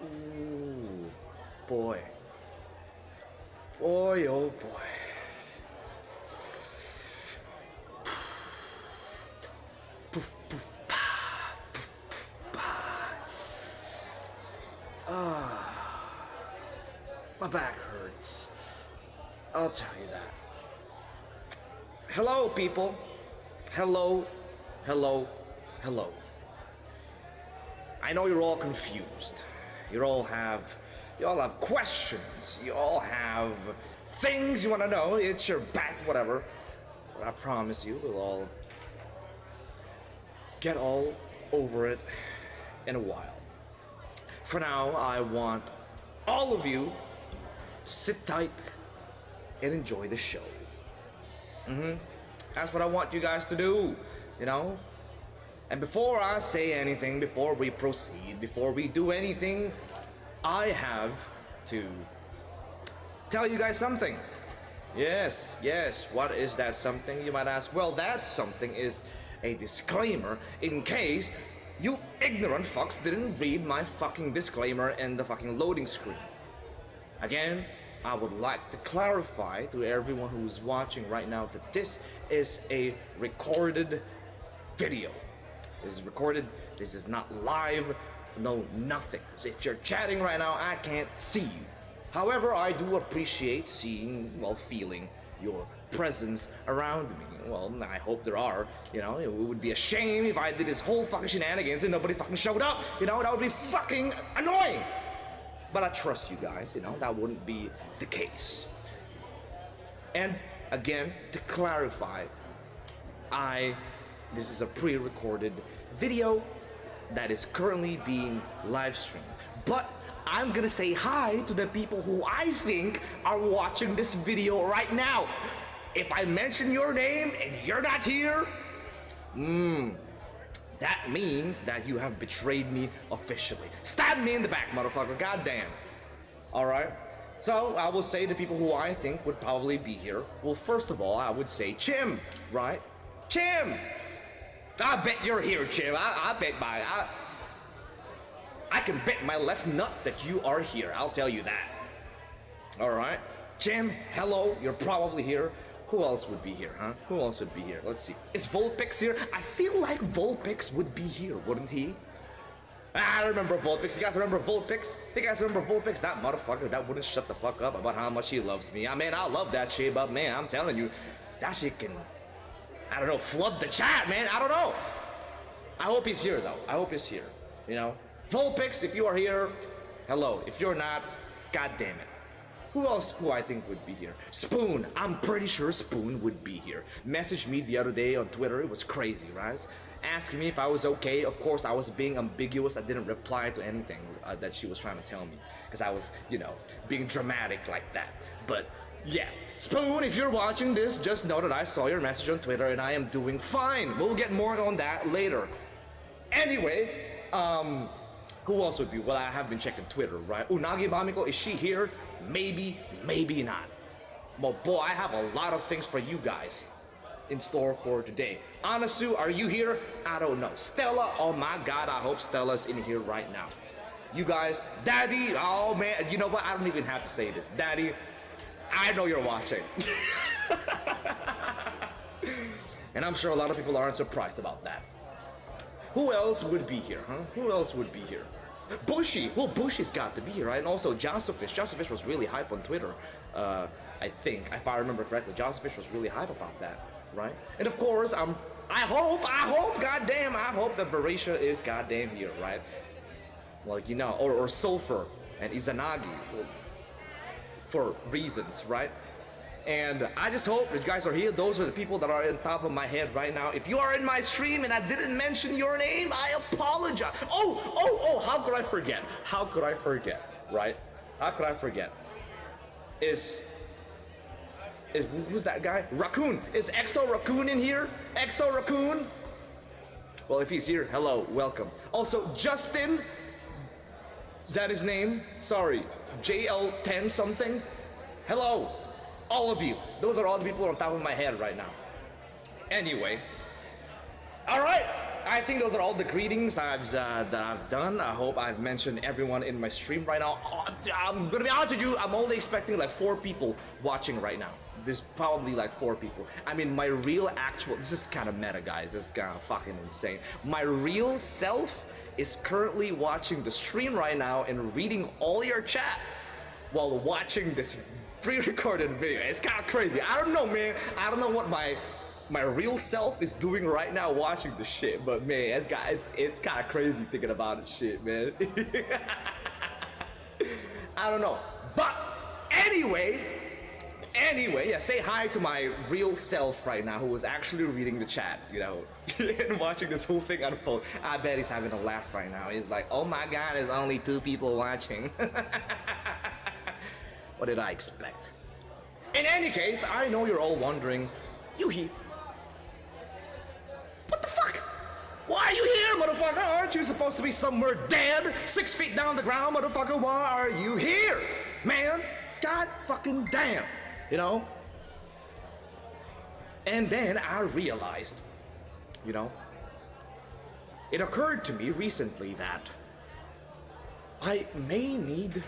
Ooh, boy. Boy, oh boy. My back hurts. I'll tell you that. Hello, people. Hello, hello, hello. I know you're all confused. You all have questions. You all have things you want to know. It's your back, whatever. But I promise you, we'll all get all over it in a while. For now, I want all of you to sit tight and enjoy the show. That's what I want you guys to do, you know? And before I say anything, before we proceed, before we do anything, I have to tell you guys something. Yes, what is that something, you might ask? Well, that something is a disclaimer in case you ignorant fucks didn't read my fucking disclaimer in the fucking loading screen. Again, I would like to clarify to everyone who's watching right now that this is a recorded video. This is recorded, this is not live, no nothing. So if you're chatting right now, I can't see you. However, I do appreciate seeing, well, feeling your presence around me. Well, I hope there are, you know. It would be a shame if I did this whole fucking shenanigans and nobody fucking showed up, you know. That would be fucking annoying. But I trust you guys, you know, that wouldn't be the case. And again, to clarify, this is a pre-recorded video that is currently being live streamed. But I'm gonna say hi to the people who I think are watching this video right now. If I mention your name and you're not here, that means that you have betrayed me officially. Stab me in the back, motherfucker, goddamn. Alright? So, I will say the people who I think would probably be here. Well, first of all, I would say Chim, right? Chim! I bet you're here, Chim. I can bet my left nut that you are here. I'll tell you that. Alright? Chim, hello, you're probably here. Who else would be here, huh? Who else would be here? Let's see. Is Vulpix here? I feel like Vulpix would be here, wouldn't he? I remember Vulpix. You guys remember Vulpix? You guys remember Vulpix? That motherfucker that wouldn't shut the fuck up about how much he loves me. I mean, I love that shit, but man, I'm telling you, that shit can, I don't know, flood the chat, man. I don't know. I hope he's here, though. I hope he's here, you know? Vulpix, if you are here, hello. If you're not, god damn it. Who else who I think would be here? Spoon. I'm pretty sure Spoon would be here. Messaged me the other day on Twitter. It was crazy, right? Asking me if I was okay. Of course, I was being ambiguous. I didn't reply to anything that she was trying to tell me. Because I was, you know, being dramatic like that. But, yeah. Spoon, if you're watching this, just know that I saw your message on Twitter and I am doing fine. We'll get more on that later. Anyway, who else would be? Well, I have been checking Twitter, right? Unagi Bamiko, is she here? Maybe, maybe not. Well, boy, I have a lot of things for you guys in store for today. Anasu, are you here? I don't know. Stella, oh my god, I hope Stella's in here right now. You guys, Daddy, oh man, you know what? I don't even have to say this. Daddy, I know you're watching. And I'm sure a lot of people aren't surprised about that. Who else would be here, huh? Who else would be here? Bushy! Well, Bushy's got to be here, right? And also Josephish. Josephish was really hype on Twitter, I think, if I remember correctly. Josephish was really hype about that, right? And of course, I hope, goddamn, I hope that Varisha is goddamn here, right? Like, you know, or Sulfur and Izanagi, for reasons, right? And I just hope that you guys are here. Those are the people that are on top of my head right now. If you are in my stream and I didn't mention your name, I apologize. Oh, how could I forget? How could I forget, right? How could I forget? Who's that guy? Raccoon. Is Exo Raccoon in here? Exo Raccoon? Well, if he's here, hello, welcome. Also, Justin. Is that his name? Sorry. JL10 something? Hello. All of you. Those are all the people on top of my head right now. Anyway. Alright. I I think those are all the greetings that I've done. I hope I've mentioned everyone in my stream right now. I'm gonna be honest with you, I'm only expecting like 4 people watching right now. There's probably like 4 people. I mean, my real actual, this is kind of meta, guys. This is kind of fucking insane. My real self is currently watching the stream right now and reading all your chat while watching this pre-recorded video. It's kind of crazy. I don't know, man. I don't know what my real self is doing right now watching the shit, but man, it's kind of crazy thinking about it, shit, man. I don't know, but anyway, yeah, say hi to my real self right now, who was actually reading the chat, you know, and watching this whole thing unfold. I bet he's having a laugh right now. He's like, oh my god, there's only 2 people watching. What did I expect? In any case, I know you're all wondering, Yuhi, what the fuck? Why are you here, motherfucker? Aren't you supposed to be somewhere dead? 6 feet down the ground, motherfucker? Why are you here? Man, god fucking damn. You know? And then I realized, you know, it occurred to me recently that I may need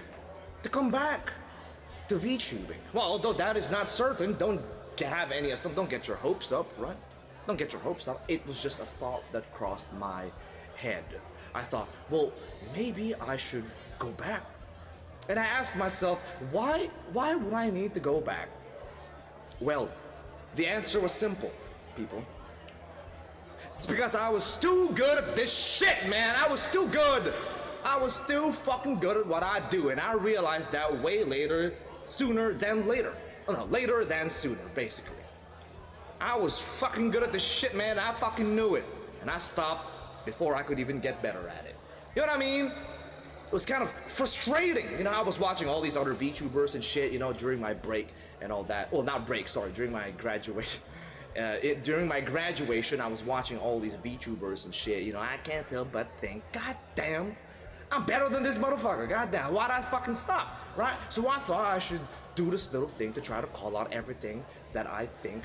to come back to VTubing. Well, although that is not certain, don't get your hopes up, right? Don't get your hopes up. It was just a thought that crossed my head. I thought, well, maybe I should go back. And I asked myself, why would I need to go back? Well, the answer was simple, people. It's because I was too good at this shit, man. I was too good. I was too fucking good at what I do, and I realized that way later, sooner than later. Oh, no, later than sooner, basically. I was fucking good at this shit, man. I fucking knew it. And I stopped before I could even get better at it. You know what I mean? It was kind of frustrating. You know, I was watching all these other VTubers and shit, you know, during my break and all that. Well, not break, sorry, during my graduation. During my graduation, I was watching all these VTubers and shit. You know, I can't help but think, god damn, I'm better than this motherfucker. God damn, why'd I fucking stop, right? So I thought I should do this little thing to try to call out everything that I think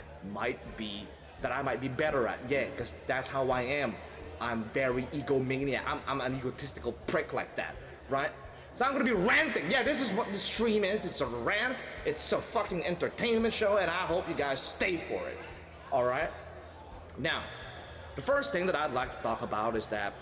that I might be better at. Yeah, because that's how I am. I'm very egomaniac. I'm an egotistical prick like that, right? So I'm gonna be ranting. Yeah, this is what the stream is. It's a rant. It's a fucking entertainment show, and I hope you guys stay for it. All right? Now, the first thing that I'd like to talk about is that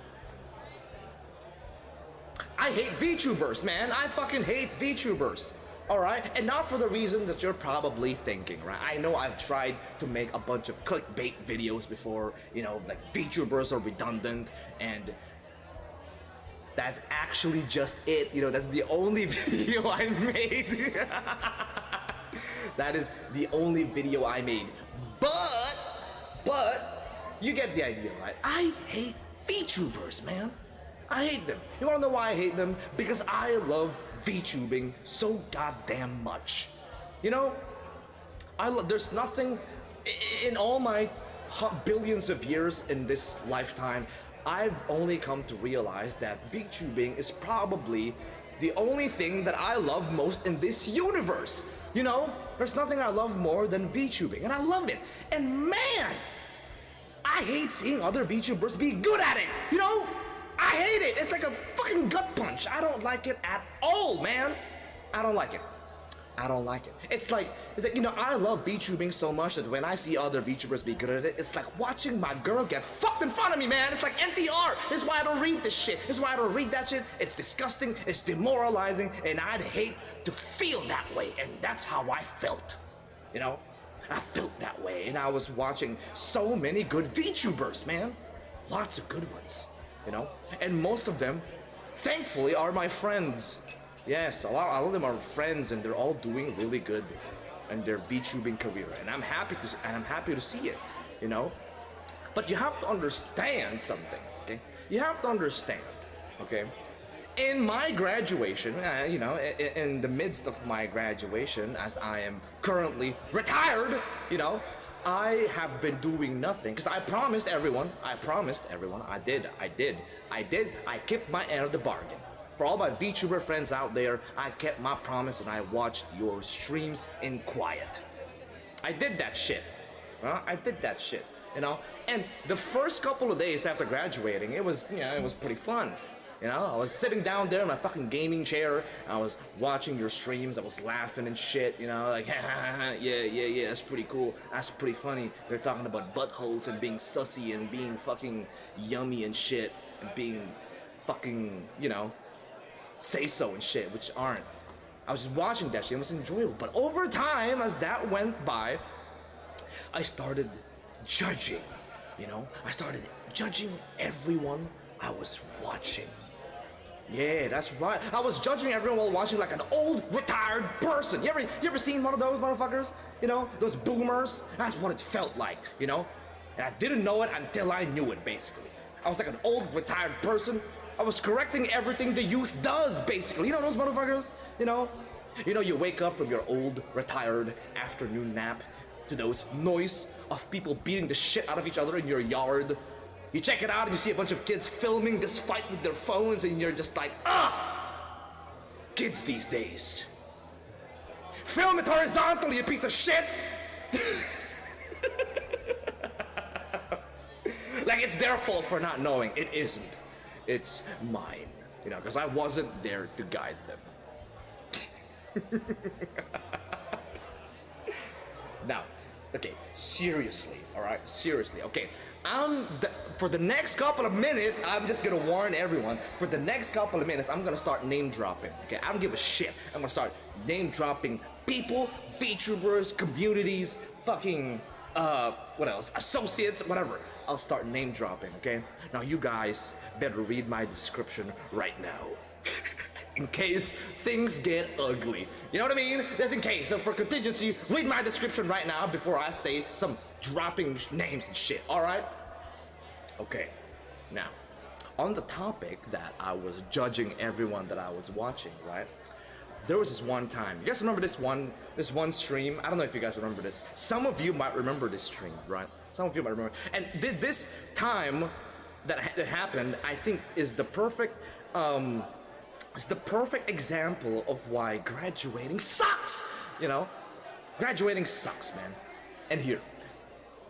I hate VTubers, man. I fucking hate VTubers. Alright? And not for the reason that you're probably thinking, right? I know I've tried to make a bunch of clickbait videos before, you know, like VTubers are redundant, and that's actually just it. You know, that's the only video I made. That is the only video I made. But, you get the idea, right? I hate VTubers, man. I hate them. You wanna know why I hate them? Because I love VTubing so goddamn much. You know, there's nothing in all my billions of years in this lifetime, I've only come to realize that VTubing is probably the only thing that I love most in this universe. You know, there's nothing I love more than VTubing, and I love it. And man, I hate seeing other VTubers be good at it, you know? I hate it. It's like a fucking gut punch. I don't like it at all, man. I don't like it. I don't like it. It's like, you know, I love VTubing so much that when I see other VTubers be good at it, it's like watching my girl get fucked in front of me, man. It's like NTR. This is why I don't read this shit. This is why I don't read that shit. It's disgusting. It's demoralizing. And I'd hate to feel that way. And that's how I felt. You know? I felt that way. And I was watching so many good VTubers, man. Lots of good ones. You know? And most of them, thankfully, are my friends. Yes, a lot of them are friends, and they're all doing really good in their VTubing career, and I'm happy to see it, you know. But you have to understand something, okay? You have to understand, okay? In my graduation, you know, in the midst of my graduation, as I am currently retired, you know, I have been doing nothing because I promised everyone. I kept my end of the bargain. For all my VTuber friends out there, I kept my promise and I watched your streams in quiet. I did that shit. I did that shit, you know? And the first couple of days after graduating, it was, you know, it was pretty fun. You know, I was sitting down there in my fucking gaming chair. I was watching your streams. I was laughing and shit. You know, like, yeah, that's pretty cool. That's pretty funny. They're talking about buttholes and being sussy and being fucking yummy and shit and being fucking, you know, say so and shit, which aren't. I was just watching that shit. It was enjoyable. But over time, as that went by, I started judging. You know, I started judging everyone I was watching. Yeah, that's right. I was judging everyone while watching like an old retired person. You ever seen one of those motherfuckers? You know, those boomers? That's what it felt like, you know? And I didn't know it until I knew it, basically. I was like an old retired person. I was correcting everything the youth does, basically. You know those motherfuckers? You know, you wake up from your old retired afternoon nap to those noise of people beating the shit out of each other in your yard. You check it out and you see a bunch of kids filming this fight with their phones and you're just like, kids these days. Film it horizontally, you piece of shit! Like it's their fault for not knowing. It isn't. It's mine. You know, because I wasn't there to guide them. Now, okay, seriously, alright? Seriously, okay. For the next couple of minutes, I'm just gonna warn everyone. For the next couple of minutes, I'm gonna start name dropping. Okay, I don't give a shit. I'm gonna start name dropping people, VTubers, communities, fucking, what else? Associates, whatever. I'll start name dropping, okay? Now you guys better read my description right now. In case things get ugly. You know what I mean? Just in case. So for contingency, read my description right now before I say some dropping names and shit, alright? Okay, now, on the topic that I was judging everyone that I was watching, right? There was this one time, you guys remember this one stream? I don't know if you guys remember this. Some of you might remember this stream, right? Some of you might remember. And this time that happened, I think is the perfect, it's the perfect example of why graduating sucks, you know? Graduating sucks, man. And here,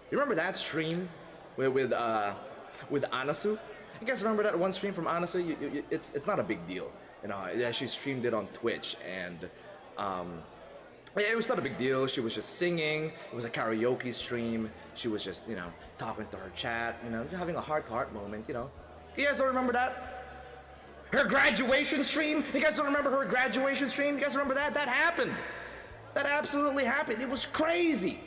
you remember that stream with Anasu? You guys remember that one stream from Anasu? It's not a big deal, you know. Yeah, she streamed it on Twitch, and yeah, it was not a big deal. She was just singing. It was a karaoke stream. She was just, you know, talking to her chat, you know, having a heart-to-heart moment, you know. You guys don't remember that? Her graduation stream? You guys don't remember her graduation stream? You guys remember that? That happened. That absolutely happened. It was crazy.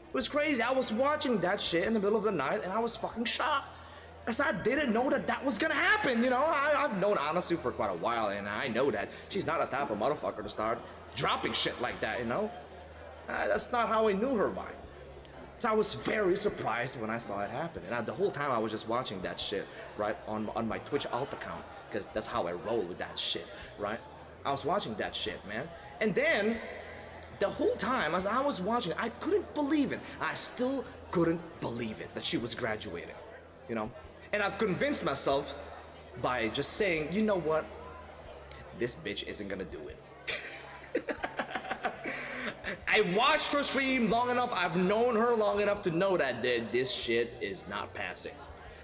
It was crazy. I was watching that shit in the middle of the night and I was fucking shocked. Because I didn't know that was gonna happen, you know? I've known Anasu for quite a while and I know that she's not a type of motherfucker to start dropping shit like that, you know? That's not how I knew her by. So I was very surprised when I saw it happen. And the whole time I was just watching that shit, right? On my Twitch alt account. Because that's how I roll with that shit, right? I was watching that shit, man. And then, the whole time as I was watching, I couldn't believe it. I still couldn't believe it that she was graduating, you know? And I've convinced myself by just saying, you know what? This bitch isn't gonna do it. I watched her stream long enough, I've known her long enough to know that this shit is not passing.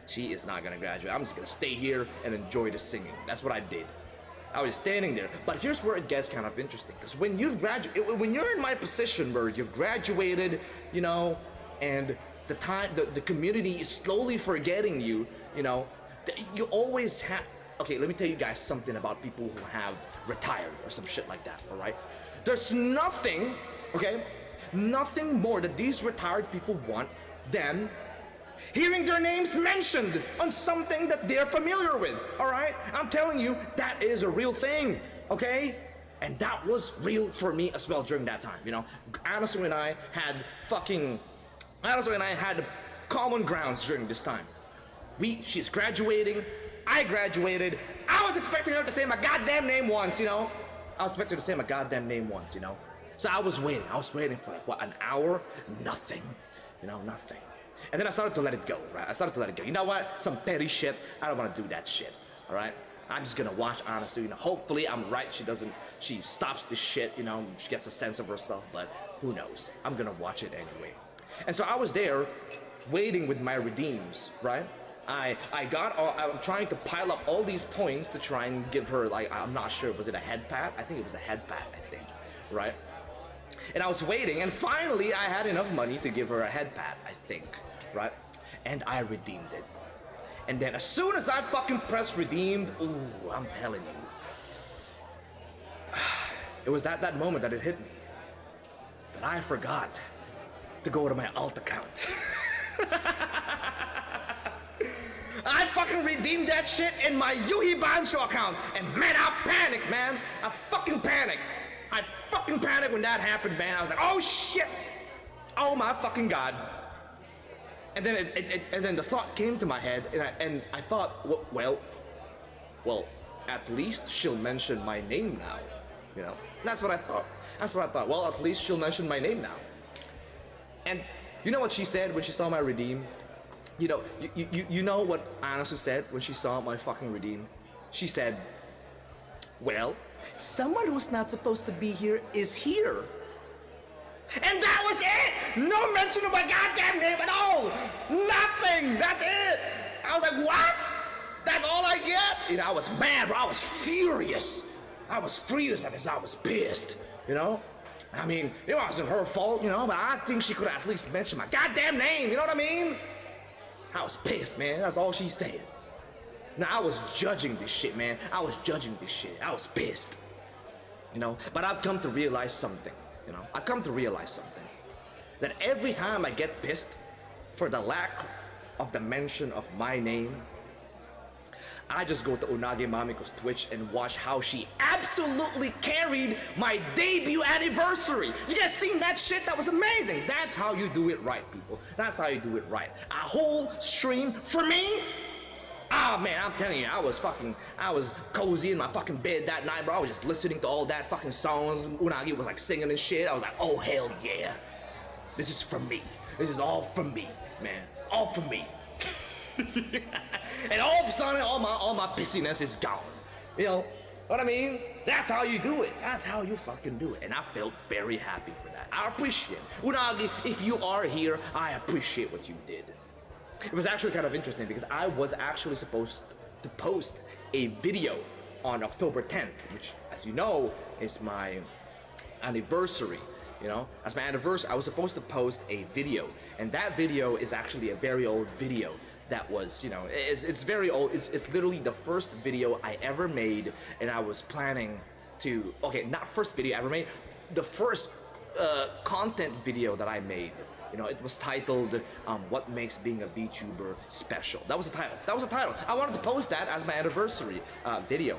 She is not gonna graduate. I'm just gonna stay here and enjoy the singing. That's what I did. I was standing there. But here's where it gets kind of interesting. Because when you've graduated, when you're in my position where you've graduated, you know, and the community is slowly forgetting you, you know, you always have, okay, let me tell you guys something about people who have retired or some shit like that, all right? There's nothing, okay, nothing more that these retired people want than hearing their names mentioned on something that they're familiar with, all right? I'm telling you, that is a real thing, okay? And that was real for me as well during that time, you know? Anasu and I had common grounds during this time. She's graduating, I graduated, I was expecting her to say my goddamn name once, you know? I was expecting her to say my goddamn name once, you know? So I was waiting for like, what, an hour? Nothing, you know, nothing. And then I started to let it go, right? I started to let it go. You know what? Some petty shit. I don't want to do that shit, all right? I'm just gonna watch Anasu, you know. Hopefully I'm right. She stops this shit, you know. She gets a sense of herself, but who knows? I'm gonna watch it anyway. And so I was there waiting with my redeems, right? I'm trying to pile up all these points to try and give her, like, I'm not sure, was it a head pat? I think it was a head pat, I think, right? And I was waiting, and finally I had enough money to give her a head pat, I think, right? And I redeemed it. And then as soon as I fucking pressed redeemed, ooh, I'm telling you, it was that moment that it hit me. That I forgot to go to my alt account. I fucking redeemed that shit in my Yuhi Bansho account, and man, I panicked, man. I fucking panicked when that happened, man. I was like, oh shit, oh my fucking god. And then and then the thought came to my head, and I thought, well, at least she'll mention my name now, you know. That's what I thought. Well, at least she'll mention my name now. And you know what she said when she saw my redeem? You know, you know what Anasu said when she saw my fucking redeem? She said, well, someone who's not supposed to be here is here. And that was it! No mention of my goddamn name at all! Nothing! That's it! I was like, what? That's all I get? You know, I was mad, bro. I was furious. I was furious at this. I was pissed, you know? I mean, it wasn't her fault, you know, but I think she could at least mention my goddamn name, you know what I mean? I was pissed, man. That's all she said. Now, I was judging this shit, man. I was pissed, you know? But I've come to realize something, you know? That every time I get pissed for the lack of the mention of my name, I just go to Unagi Mamiko's Twitch and watch how she absolutely carried my debut anniversary. You guys seen that shit? That was amazing. That's how you do it right, people. That's how you do it right. A whole stream for me? Ah, man, I'm telling you, I was cozy in my fucking bed that night, bro. I was just listening to all that fucking songs. Unagi was like singing and shit. I was like, oh, hell yeah. This is for me. This is all for me, man. It's all for me. And all of a sudden, all my pissiness is gone. You know what I mean? That's how you do it. That's how you fucking do it. And I felt very happy for that. I appreciate it. Unagi, if you are here, I appreciate what you did. It was actually kind of interesting because I was actually supposed to post a video on October 10th, which, as you know, is my anniversary. You know, as my anniversary, I was supposed to post a video, and that video is actually a very old video. That was, you know, it's very old. It's literally the first video I ever made, and I was planning to, okay, not first video I ever made, the first content video that I made. You know, it was titled, What Makes Being a VTuber Special. That was the title. I wanted to post that as my anniversary video.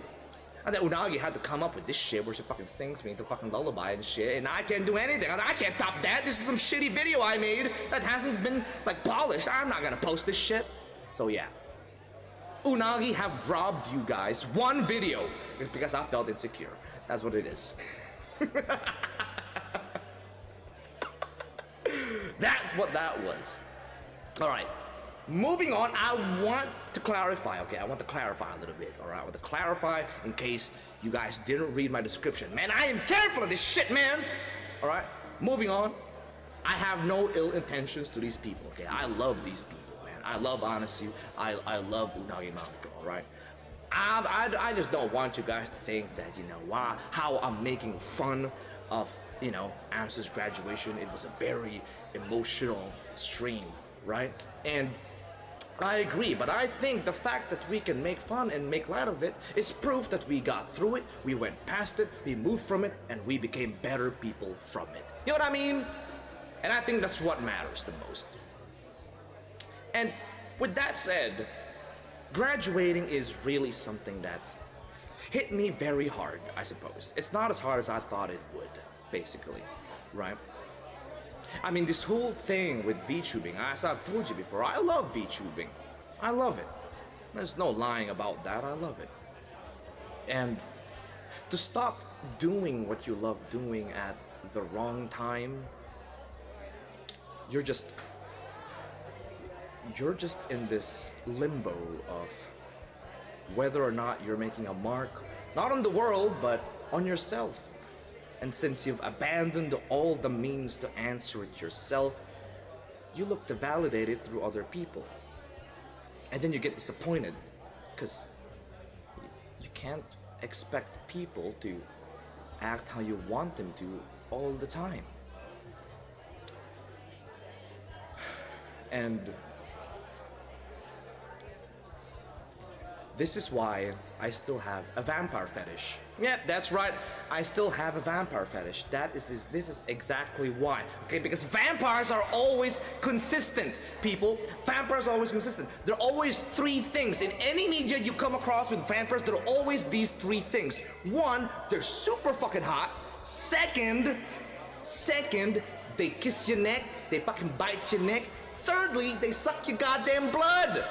And then Unagi had to come up with this shit where she fucking sings me into fucking lullaby and shit, and I can't do anything. I can't top that. This is some shitty video I made that hasn't been, like, polished. I'm not gonna post this shit. So yeah. Unagi have robbed you guys one video. It's because I felt insecure. That's what it is. That's what that was. Alright. Moving on, I want to clarify, okay? I want to clarify a little bit, alright? I want to clarify in case you guys didn't read my description. Man, I am terrible at this shit, man! Alright? Moving on. I have no ill intentions to these people, okay? I love these people, man. I love Anasu. I love Unagi Mamiko, alright? I just don't want you guys to think that, you know, how I'm making fun of, you know, Anasu's graduation. It was a very emotional stream, right? And I agree, but I think the fact that we can make fun and make light of it is proof that we got through it, we went past it, we moved from it, and we became better people from it. You know what I mean? And I think that's what matters the most. And with that said, graduating is really something that's hit me very hard, I suppose. It's not as hard as I thought it would, basically, right? I mean, this whole thing with VTubing, as I've told you before, I love VTubing. I love it. There's no lying about that, I love it. And to stop doing what you love doing at the wrong time, you're just in this limbo of whether or not you're making a mark, not on the world, but on yourself. And since you've abandoned all the means to answer it yourself, you look to validate it through other people. And then you get disappointed because you can't expect people to act how you want them to all the time. And this is why I still have a vampire fetish. Yeah, that's right. I still have a vampire fetish. This is exactly why. Okay, because vampires are always consistent, people. Vampires are always consistent. There are always three things. In any media you come across with vampires, there are always these three things. One, they're super fucking hot. Second, they kiss your neck. They fucking bite your neck. Thirdly, they suck your goddamn blood.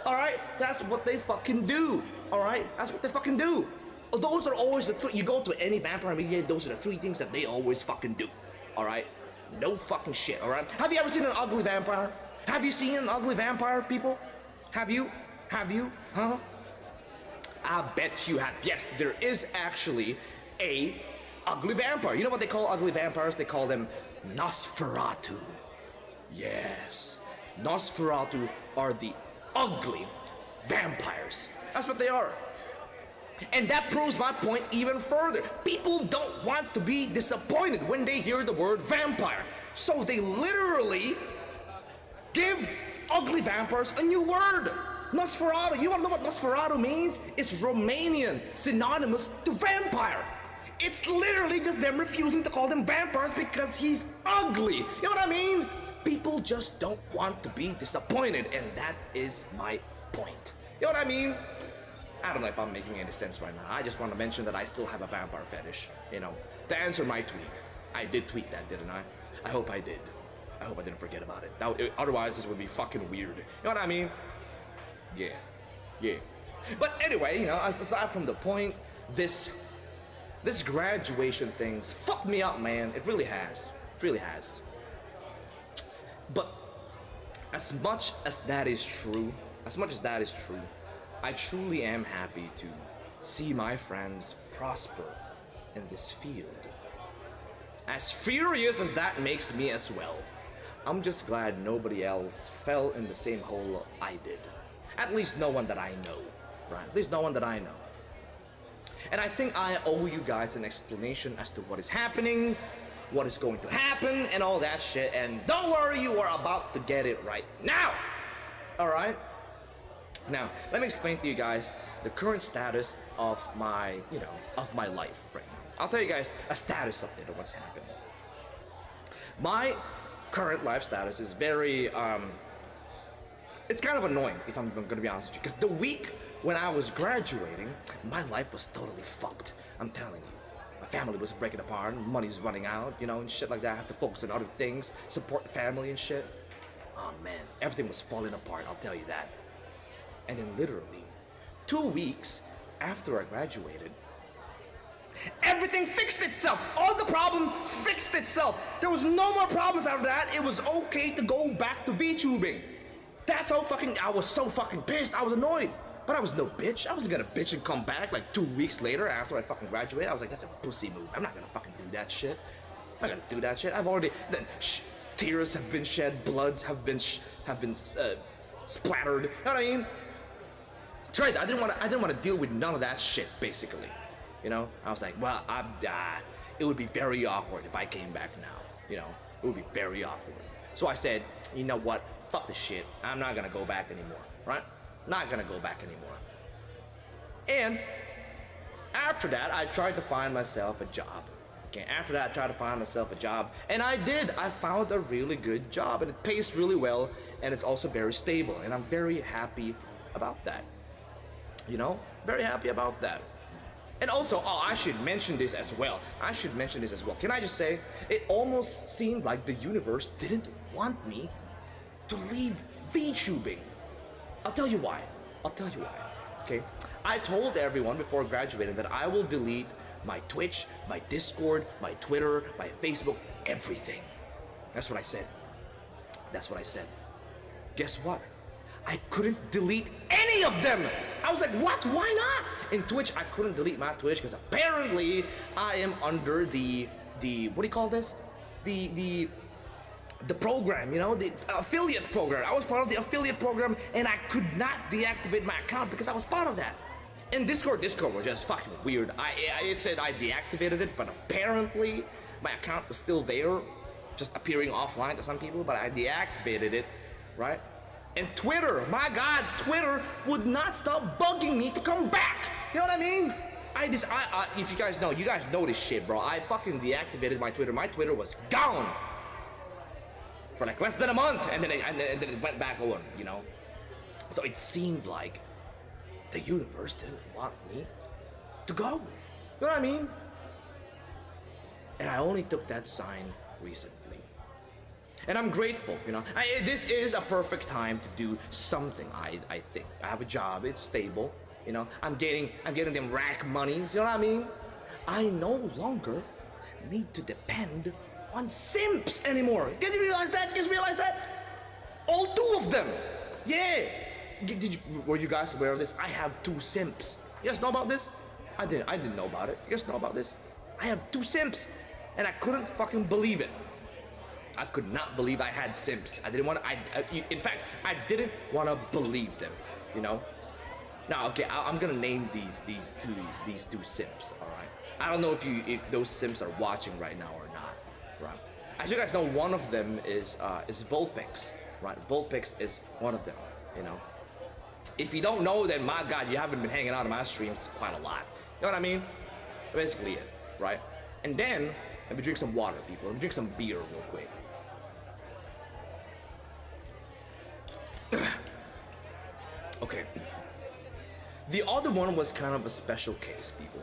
Alright? That's what they fucking do. Alright? That's what they fucking do. Those are always the three. You go to any vampire media, those are the three things that they always fucking do. Alright? No fucking shit, alright? Have you ever seen an ugly vampire? Have you seen an ugly vampire, people? Have you? Have you? Huh? I bet you have. Yes, there is actually a ugly vampire. You know what they call ugly vampires? They call them Nosferatu. Yes. Nosferatu are the ugly vampires. That's what they are. And that proves my point even further. People don't want to be disappointed when they hear the word vampire. So they literally give ugly vampires a new word. Nosferatu. You want to know what Nosferatu means? It's Romanian, synonymous to vampire. It's literally just them refusing to call them vampires because he's ugly. You know what I mean? People just don't want to be disappointed, and that is my point. You know what I mean? I don't know if I'm making any sense right now. I just want to mention that I still have a vampire fetish. You know, to answer my tweet. I did tweet that, didn't I? I hope I did. I hope I didn't forget about it. Now, otherwise, this would be fucking weird. You know what I mean? Yeah. But anyway, you know, aside from the point, this graduation thing's fucked me up, man. It really has. It really has. But as much as that is true, I truly am happy to see my friends prosper in this field. As furious as that makes me as well, I'm just glad nobody else fell in the same hole I did. At least no one that I know, right? At least no one that I know. And I think I owe you guys an explanation as to what is happening, what is going to happen, and all that shit. And don't worry, you are about to get it right now. Alright? Now, let me explain to you guys the current status of my, of my life right now. I'll tell you guys a status update of what's happening. My current life status is very, it's kind of annoying, if I'm gonna be honest with you, because the week when I was graduating, my life was totally fucked. I'm telling you. My family was breaking apart, money's running out, and shit like that. I have to focus on other things, support the family and shit. Oh man, everything was falling apart, I'll tell you that. And then literally, 2 weeks after I graduated, everything fixed itself. All the problems fixed itself. There was no more problems after that. It was okay to go back to VTubing. That's how I was so fucking pissed. I was annoyed. But I was no bitch. I wasn't gonna bitch and come back like 2 weeks later after I fucking graduated. I was like, that's a pussy move. I'm not gonna fucking do that shit. I'm not gonna do that shit. I've already, tears have been shed, bloods have been splattered. You know what I mean? That's right. I didn't want to deal with none of that shit, basically. I was like, well, it would be very awkward if I came back now. It would be very awkward. So I said, you know what? Fuck this shit. I'm not gonna go back anymore, right? Not gonna go back anymore. And after that, I tried to find myself a job. Okay, after that, I tried to find myself a job, and I did. I found a really good job, and it pays really well, and it's also very stable, and I'm very happy about that. Very happy about that. And also, I should mention this as well. Can I just say, it almost seemed like the universe didn't want me to leave VTubing. I'll tell you why. Okay? I told everyone before graduating that I will delete my Twitch, my Discord, my Twitter, my Facebook, everything. That's what I said. Guess what? I couldn't delete any of them. I was like, what? Why not? In Twitch, I couldn't delete my Twitch because apparently I am under the what do you call this? The the program, you know, the affiliate program. I was part of the affiliate program, and I could not deactivate my account because I was part of that. And Discord was just fucking weird. It said I deactivated it, but apparently my account was still there, just appearing offline to some people, but I deactivated it, right? And Twitter, my God, Twitter would not stop bugging me to come back. You know what I mean? If you guys know this shit, bro. I fucking deactivated my Twitter. My Twitter was gone for like less than a month, and then it went back on, you know? So it seemed like the universe didn't want me to go. You know what I mean? And I only took that sign recently. And I'm grateful, you know. This is a perfect time to do something, I think. I have a job, it's stable, you know. I'm getting them rack monies, you know what I mean? I no longer need to depend on simps anymore. Did you realize that? You guys realize that? All 2 of them. Yeah. Were you guys aware of this? I have 2 simps. You guys know about this? I didn't know about it. You guys know about this? I have 2 simps, and I couldn't fucking believe it. I could not believe I had simps. I didn't want to. In fact, I didn't want to believe them. You know. Now, okay, I'm gonna name these two simps. All right. I don't know if those simps are watching right now or not. Right. As you guys know, one of them is Vulpix. Right. Vulpix is one of them. You know. If you don't know, then my God, you haven't been hanging out on my streams quite a lot. You know what I mean? Basically it. Right. And then let me drink some water, people. Let me drink some beer real quick. Okay. The other one was kind of a special case, people.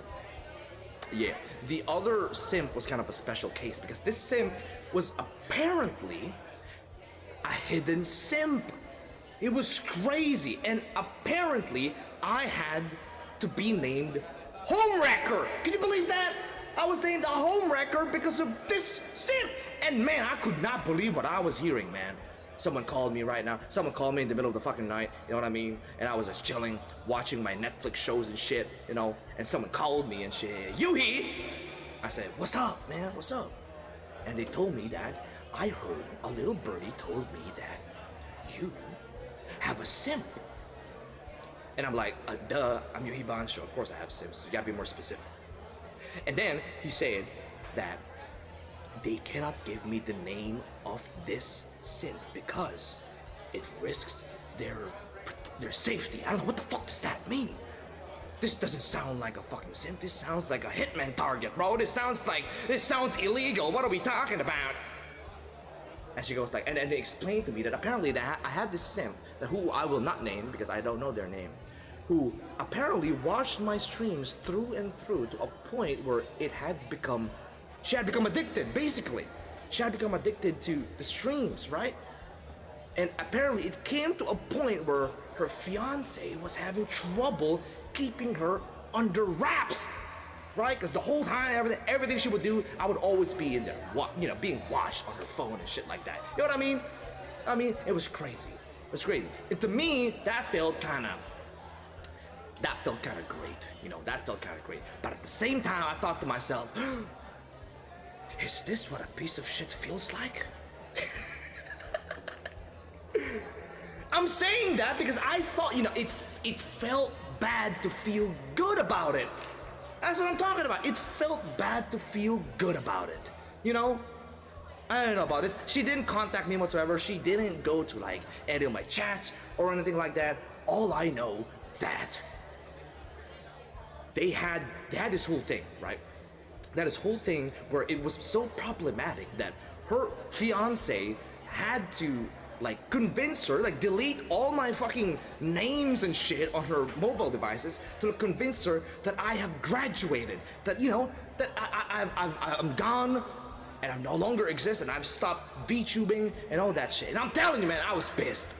Yeah, the other simp was kind of a special case because this simp was apparently a hidden simp. It was crazy, and apparently I had to be named Homewrecker. Can you believe that? I was named a Homewrecker because of this simp. And man, I could not believe what I was hearing, man. Someone called me right now. Someone called me in the middle of the fucking night, you know what I mean? And I was just chilling, watching my Netflix shows and shit, you know? And someone called me and shit, Yuhi! I said, what's up, man? What's up? And they told me that I heard a little birdie told me that you have a simp. And I'm like, duh, I'm Yuhi Bansho. Of course I have simps. You gotta be more specific. And then he said that they cannot give me the name of this simp because it risks their safety. I don't know, what the fuck does that mean? This doesn't sound like a fucking simp. This sounds like a hitman target, bro. This sounds illegal. What are we talking about? And she goes like, and they explained to me that apparently I had this simp, that who I will not name because I don't know their name, who apparently watched my streams through and through to a point where she had become addicted, basically. She had become addicted to the streams, right? And apparently it came to a point where her fiance was having trouble keeping her under wraps, right? Because the whole time, everything she would do, I would always be in there, you know, being watched on her phone and shit like that. You know what I mean? I mean, it was crazy. It was crazy. And to me, that felt kind of great. You know, that felt kind of great. But at the same time, I thought to myself, is this what a piece of shit feels like? I'm saying that because I thought, you know, it felt bad to feel good about it. That's what I'm talking about. It felt bad to feel good about it. You know? I don't know about this. She didn't contact me whatsoever. She didn't go to like any of my chats or anything like that. All I know that they had this whole thing, right? That this whole thing where it was so problematic that her fiance had to like convince her, like delete all my fucking names and shit on her mobile devices to convince her that I have graduated, that, you know, that I'm gone and I no longer exist and I've stopped VTubing and all that shit. And I'm telling you, man, I was pissed.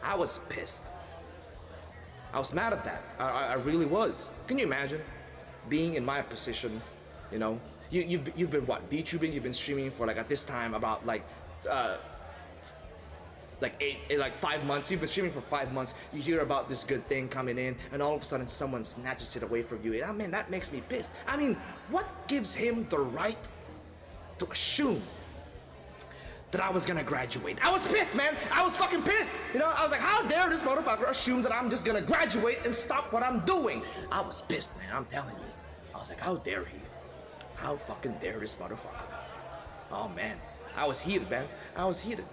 I was pissed. I was mad at that. I really was. Can you imagine being in my position? You know, you've been what, VTubing? You've been streaming for like at this time about like 5 months. You've been streaming for 5 months. You hear about this good thing coming in, and all of a sudden someone snatches it away from you. And I mean, that makes me pissed. I mean, what gives him the right to assume that I was gonna graduate. I was pissed, man. I was fucking pissed. You know, I was like, how dare this motherfucker assume that I'm just gonna graduate and stop what I'm doing? I was pissed, man. I'm telling you. I was like, how dare he? How fucking dare this motherfucker? Oh man, I was heated, man. I was heated.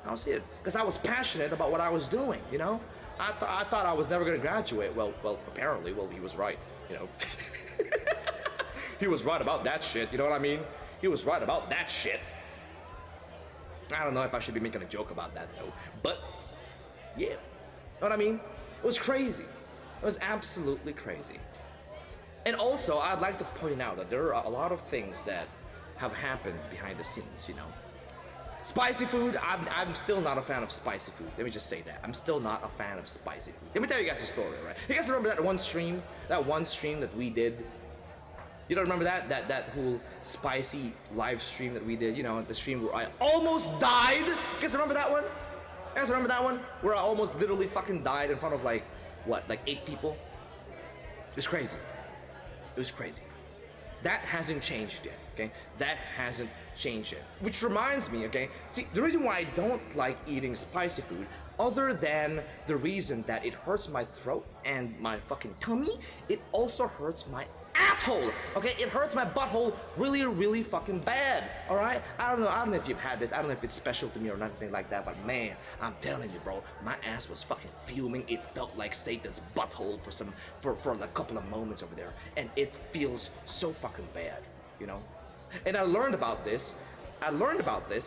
Because I was passionate about what I was doing, you know? I thought I was never gonna graduate. Well, apparently, he was right, you know? He was right about that shit, you know what I mean? He was right about that shit. I don't know if I should be making a joke about that though, but yeah, you know what I mean? It was crazy. It was absolutely crazy. And also, I'd like to point out that there are a lot of things that have happened behind the scenes, you know? Spicy food, I'm still not a fan of spicy food. Let me just say that. I'm still not a fan of spicy food. Let me tell you guys a story, right? You guys remember that one stream that we did? You don't remember that whole spicy live stream that we did? You know, the stream where I almost died? You guys remember that one? You guys remember that one? Where I almost literally fucking died in front of like 8 people? It was crazy. It was crazy. That hasn't changed yet, okay? That hasn't changed yet. Which reminds me, okay? See, the reason why I don't like eating spicy food, other than the reason that it hurts my throat and my fucking tummy, it also hurts my asshole, okay? It hurts my butthole really, really fucking bad, all right? I don't know if you've had this. I don't know if it's special to me or nothing like that, but man, I'm telling you, bro, my ass was fucking fuming. It felt like Satan's butthole for like a couple of moments over there, and it feels so fucking bad, you know? And I learned about this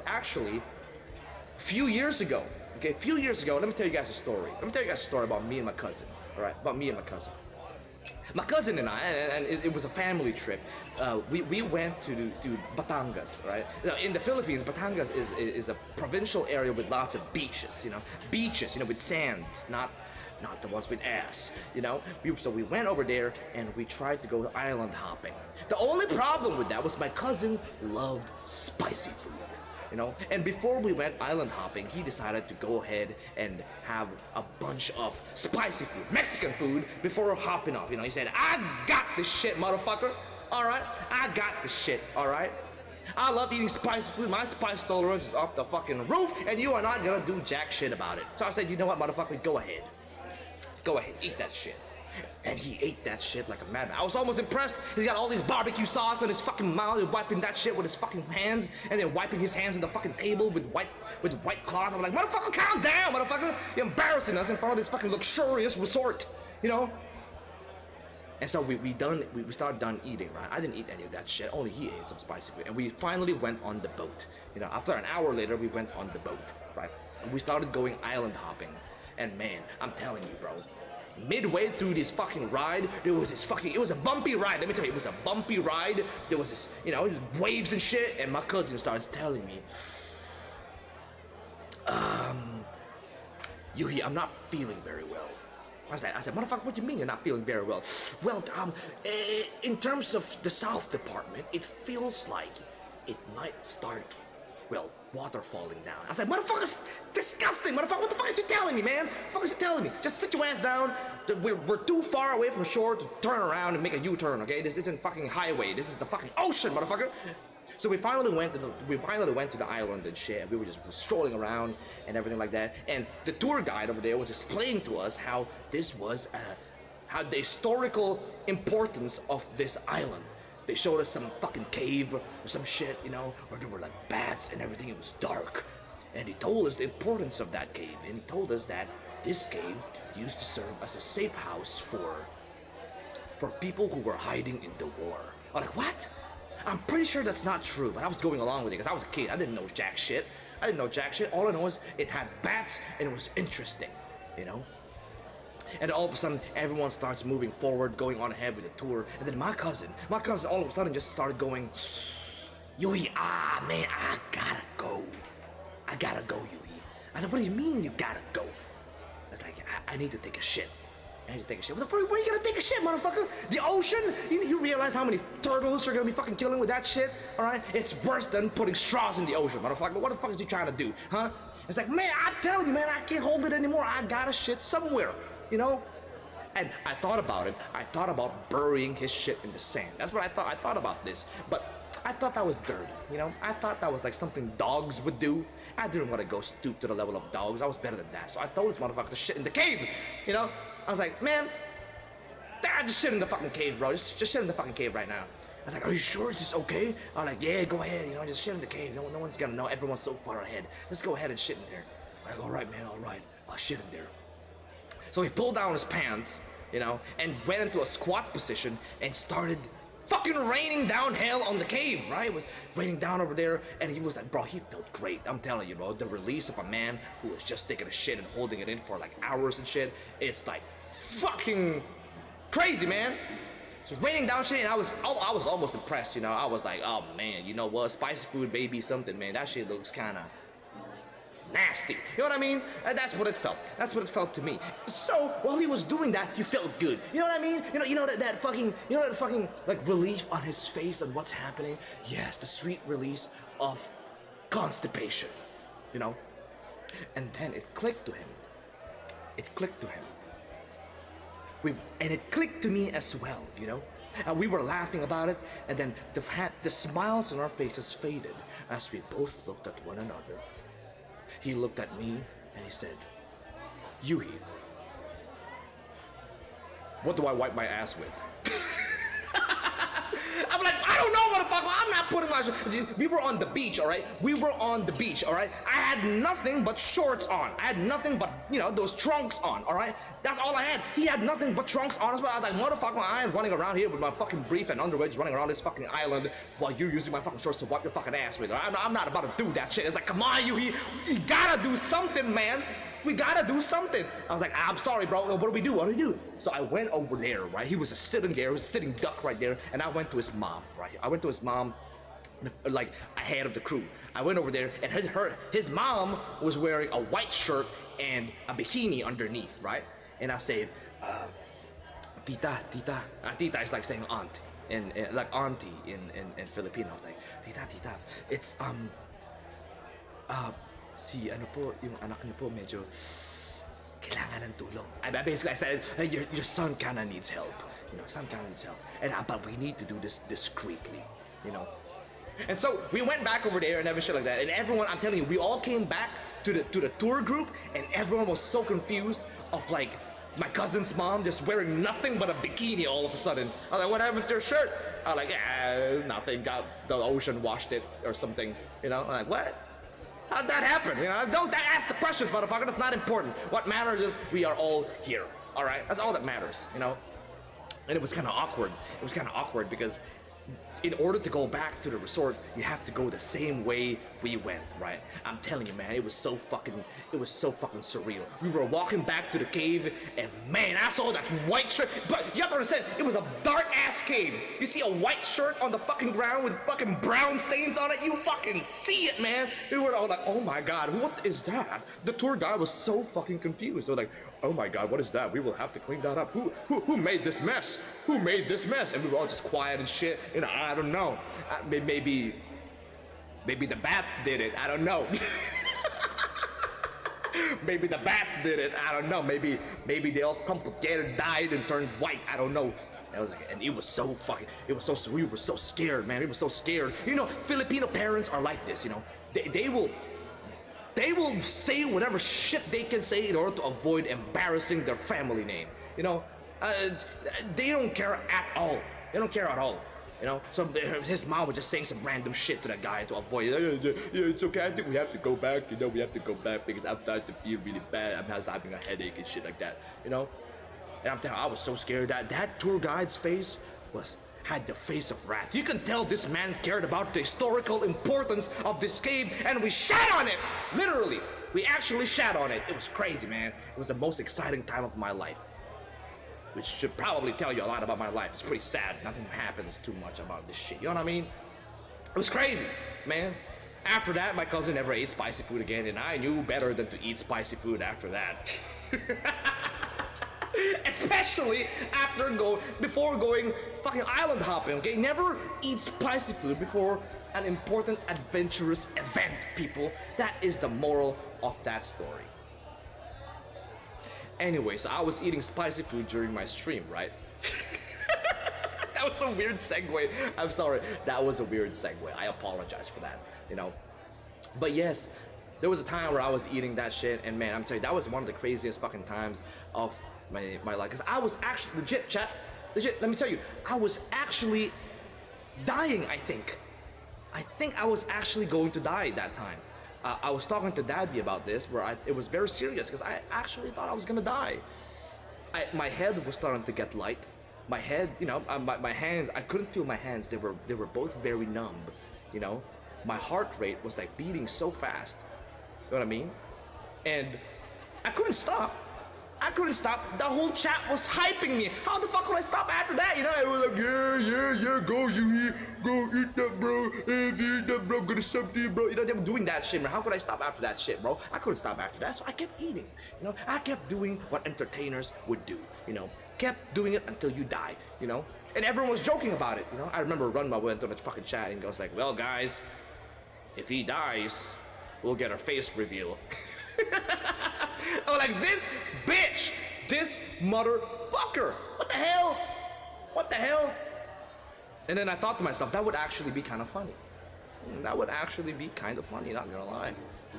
actually a few years ago, okay? A few years ago. Let me tell you guys a story. Let me tell you guys a story about me and my cousin, all right? About me and my cousin. My cousin and I, and it was a family trip. We went to Batangas, right? Now, in the Philippines, Batangas is a provincial area with lots of beaches, you know, with sands, not the ones with ass, you know. So we went over there and we tried to go island hopping. The only problem with that was my cousin loved spicy food. You know, and before we went island hopping, he decided to go ahead and have a bunch of spicy food, Mexican food, before hopping off. You know, he said, I got this shit, motherfucker. All right, I got this shit. All right, I love eating spicy food. My spice tolerance is up the fucking roof, and you are not gonna do jack shit about it. So I said, you know what, motherfucker, go ahead, eat that shit. And he ate that shit like a madman. I was almost impressed. He's got all these barbecue sauce on his fucking mouth. He's wiping that shit with his fucking hands, and then wiping his hands on the fucking table with white cloth. I'm like, motherfucker, calm down, motherfucker. You're embarrassing us in front of this fucking luxurious resort, you know? And so we started done eating, right? I didn't eat any of that shit. Only he ate some spicy food. And we finally went on the boat. You know, after an hour later, we went on the boat, right? And we started going island hopping. And man, I'm telling you, bro. Midway through this fucking ride, it was a bumpy ride. Let me tell you, it was a bumpy ride. There was this, you know, waves and shit. And my cousin starts telling me, Yuhi, I'm not feeling very well. I said, motherfucker, what do you mean you're not feeling very well? Well, in terms of the South Department, it feels like it might start, well, water falling down. I said, motherfucker's disgusting, motherfucker. What the fuck is you telling me, man? What the fuck is you telling me? Just sit your ass down. We're too far away from shore to turn around and make a U-turn, okay? This isn't fucking highway. This is the fucking ocean, motherfucker. So we finally went to the island and shit. We were just strolling around and everything like that. And the tour guide over there was explaining to us how this was, how the historical importance of this island. They showed us some fucking cave or some shit, you know, where there were like bats and everything. It was dark. And he told us the importance of that cave. And he told us that this cave used to serve as a safe house for people who were hiding in the war. I'm like, what? I'm pretty sure that's not true, but I was going along with it because I was a kid. I didn't know jack shit. All I know is it had bats and it was interesting, you know? And all of a sudden, everyone starts moving forward, going on ahead with the tour. And then my cousin all of a sudden just started going, Yui, man, I gotta go, Yui. I said, what do you mean you gotta go? I was like, I need to take a shit. Where are you gonna take a shit, motherfucker? The ocean? You realize how many turtles you're gonna be fucking killing with that shit? Alright? It's worse than putting straws in the ocean, motherfucker. What the fuck is you trying to do, huh? It's like, man, I'm telling you, man, I can't hold it anymore. I gotta shit somewhere, you know? And I thought about it. I thought about burying his shit in the sand. That's what I thought. I thought about this. But I thought that was dirty, you know? I thought that was like something dogs would do. I didn't want to go stoop to the level of dogs. I was better than that. So I told this motherfucker to shit in the cave, you know? I was like, man, just shit in the fucking cave, bro. Just shit in the fucking cave right now. I was like, are you sure? Is this okay? I'm like, yeah, go ahead, you know, just shit in the cave. No one's gonna know. Everyone's so far ahead. Let's go ahead and shit in there. I'm like, all right, man, all right. I'll shit in there. So he pulled down his pants, you know, and went into a squat position and started fucking raining down hell on the cave, right? It was raining down over there, and he was like, bro, he felt great. I'm telling you, bro, the release of a man who was just taking a shit and holding it in for like hours and shit, it's like fucking crazy, man. So raining down shit, and I was almost impressed, you know. I was like, oh man, you know what? Spicy food, baby, something, man. That shit looks kind of nasty. You know what I mean? That's what it felt. That's what it felt to me. So while he was doing that, he felt good. You know what I mean? You know that fucking like relief on his face on what's happening. Yes, the sweet release of constipation. You know? And then it clicked to him. It clicked to him. And it clicked to me as well, you know? And we were laughing about it, and then the smiles on our faces faded as we both looked at one another. He looked at me and he said, Yuhi, what do I wipe my ass with? I'm like, I don't know, motherfucker. I'm not putting my... We were on the beach, all right? We were on the beach, all right? I had nothing but shorts on. I had nothing but, you know, those trunks on, all right? That's all I had. He had nothing but trunks on as well. I was like, motherfucker, I ain't running around here with my fucking brief and underwear just running around this fucking island while you're using my fucking shorts to wipe your fucking ass with. I'm not about to do that shit. It's like, come on, you gotta do something, man. We gotta do something. I was like, I'm sorry, bro. What do we do? What do we do? So I went over there, right? He was just sitting there. He was sitting duck right there. And I went to his mom, right? I went to his mom, like ahead of the crew. I went over there, and his mom was wearing a white shirt and a bikini underneath, right? And I said, tita. Tita is like saying aunt, and like auntie in Filipino. I was like, tita. It's si ano po, yung anak niyo po medyo kailangan ng tulong. I said, hey, your son kinda needs help. You know, son kinda needs help. And but we need to do this discreetly, you know. And so we went back over there and everything like that. And everyone, I'm telling you, we all came back to the tour group, and everyone was so confused of like my cousin's mom just wearing nothing but a bikini all of a sudden. I was like, what happened to your shirt? I was like, nothing. Got the ocean washed it or something. You know, I'm like, what? How'd that happen? You know, don't ask the questions, motherfucker. That's not important. What matters is we are all here. All right, that's all that matters. You know, and it was kind of awkward. It was kind of awkward because in order to go back to the resort, you have to go the same way we went, right? I'm telling you, man, it was so fucking surreal. We were walking back to the cave, and man, I saw that white shirt. But you have to understand, it was a dark ass cave. You see a white shirt on the fucking ground with fucking brown stains on it. You fucking see it, man. We were all like, oh my god, what is that? The tour guide was so fucking confused. They're like, oh my god, what is that? We will have to clean that up. Who made this mess? Who made this mess? And we were all just quiet and shit. You know, I don't know. Maybe the bats did it. I don't know. Maybe the bats did it. I don't know. Maybe they all crumpled together, died, and turned white. I don't know. I was like, and it was so surreal. We were so scared, man. We were so scared. You know, Filipino parents are like this. You know, they will say whatever shit they can say in order to avoid embarrassing their family name. You know, they don't care at all. They don't care at all. You know, so his mom was just saying some random shit to that guy to avoid it. Yeah, it's okay. I think we have to go back. You know, we have to go back because I'm starting to feel really bad. I'm having a headache and shit like that. You know, and I'm telling you, I was so scared that tour guide's face had the face of wrath. You can tell this man cared about the historical importance of this cave, and we shat on it. Literally, we actually shat on it. It was crazy, man. It was the most exciting time of my life. Which should probably tell you a lot about my life. It's pretty sad. Nothing happens too much about this shit. You know what I mean? It was crazy, man. After that, my cousin never ate spicy food again, and I knew better than to eat spicy food after that. Especially before going fucking island hopping, okay? Never eat spicy food before an important adventurous event, people. That is the moral of that story. Anyway, so I was eating spicy food during my stream, right? That was a weird segue. I'm sorry. That was a weird segue. I apologize for that, you know. But yes, there was a time where I was eating that shit, and man, I'm telling you, that was one of the craziest fucking times of my life. Because I was actually, legit, chat, legit, let me tell you, I was actually dying, I think. I think I was actually going to die at that time. I was talking to Daddy about this, where it was very serious, because I actually thought I was gonna die. My head was starting to get light. My head, you know, my hands, I couldn't feel my hands. They were both very numb, you know. My heart rate was like beating so fast. You know what I mean? And I couldn't stop. I couldn't stop. The whole chat was hyping me. How the fuck could I stop after that? You know, it was like, yeah, go, you eat, go eat that, bro. Eat that, bro. Gonna sub to you, bro. You know, they were doing that shit, man. How could I stop after that shit, bro? I couldn't stop after that, so I kept eating. You know, I kept doing what entertainers would do. You know, kept doing it until you die. You know, and everyone was joking about it. You know, I remember Runma went to the fucking chat and goes like, well, guys, if he dies, we'll get a face reveal. I'm like, this bitch, this motherfucker. What the hell? What the hell? And then I thought to myself, that would actually be kind of funny. That would actually be kind of funny, not gonna lie.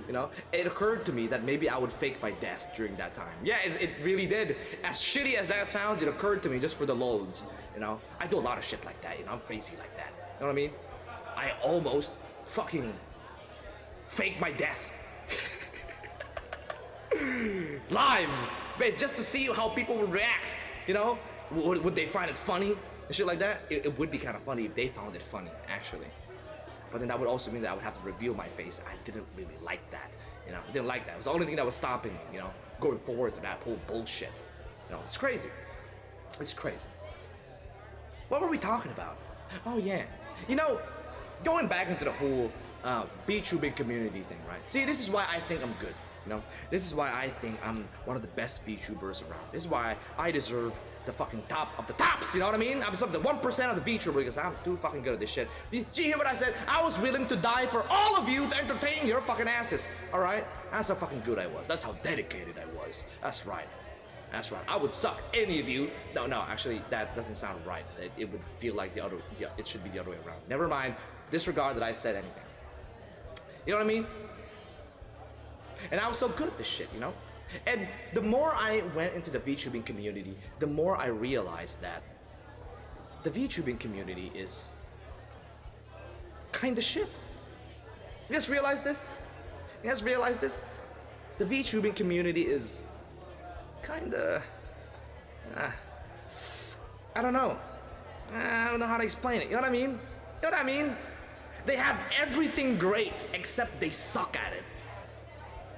You know, it occurred to me that maybe I would fake my death during that time. Yeah, it really did. As shitty as that sounds, it occurred to me just for the lulz. You know, I do a lot of shit like that, you know, I'm crazy like that. You know what I mean? I almost fucking fake my death. Live, just to see how people would react. You know, would they find it funny and shit like that? It would be kind of funny if they found it funny, actually. But then that would also mean that I would have to reveal my face. I didn't really like that. You know, I didn't like that. It was the only thing that was stopping me, you know, going forward to that whole bullshit. You know, it's crazy. It's crazy. What were we talking about? Oh yeah, you know, going back into the whole VTubing community thing, right? See, this is why I think I'm good. You know, this is why I think I'm one of the best VTubers around. This is why I deserve the fucking top of the tops, you know what I mean? I'm some the 1% of the VTuber because I'm too fucking good at this shit. Did you hear what I said? I was willing to die for all of you to entertain your fucking asses, alright? That's how fucking good I was. That's how dedicated I was. That's right. That's right. I would suck any of you. No, actually, that doesn't sound right. It would feel like the other, yeah, it should be the other way around. Never mind. Disregard that I said anything. You know what I mean? And I was so good at this shit, you know? And the more I went into the VTubing community, the more I realized that the VTubing community is kinda shit. You guys realize this? You guys realize this? The VTubing community is kinda... I don't know. I don't know how to explain it, you know what I mean? You know what I mean? They have everything great, except they suck at it.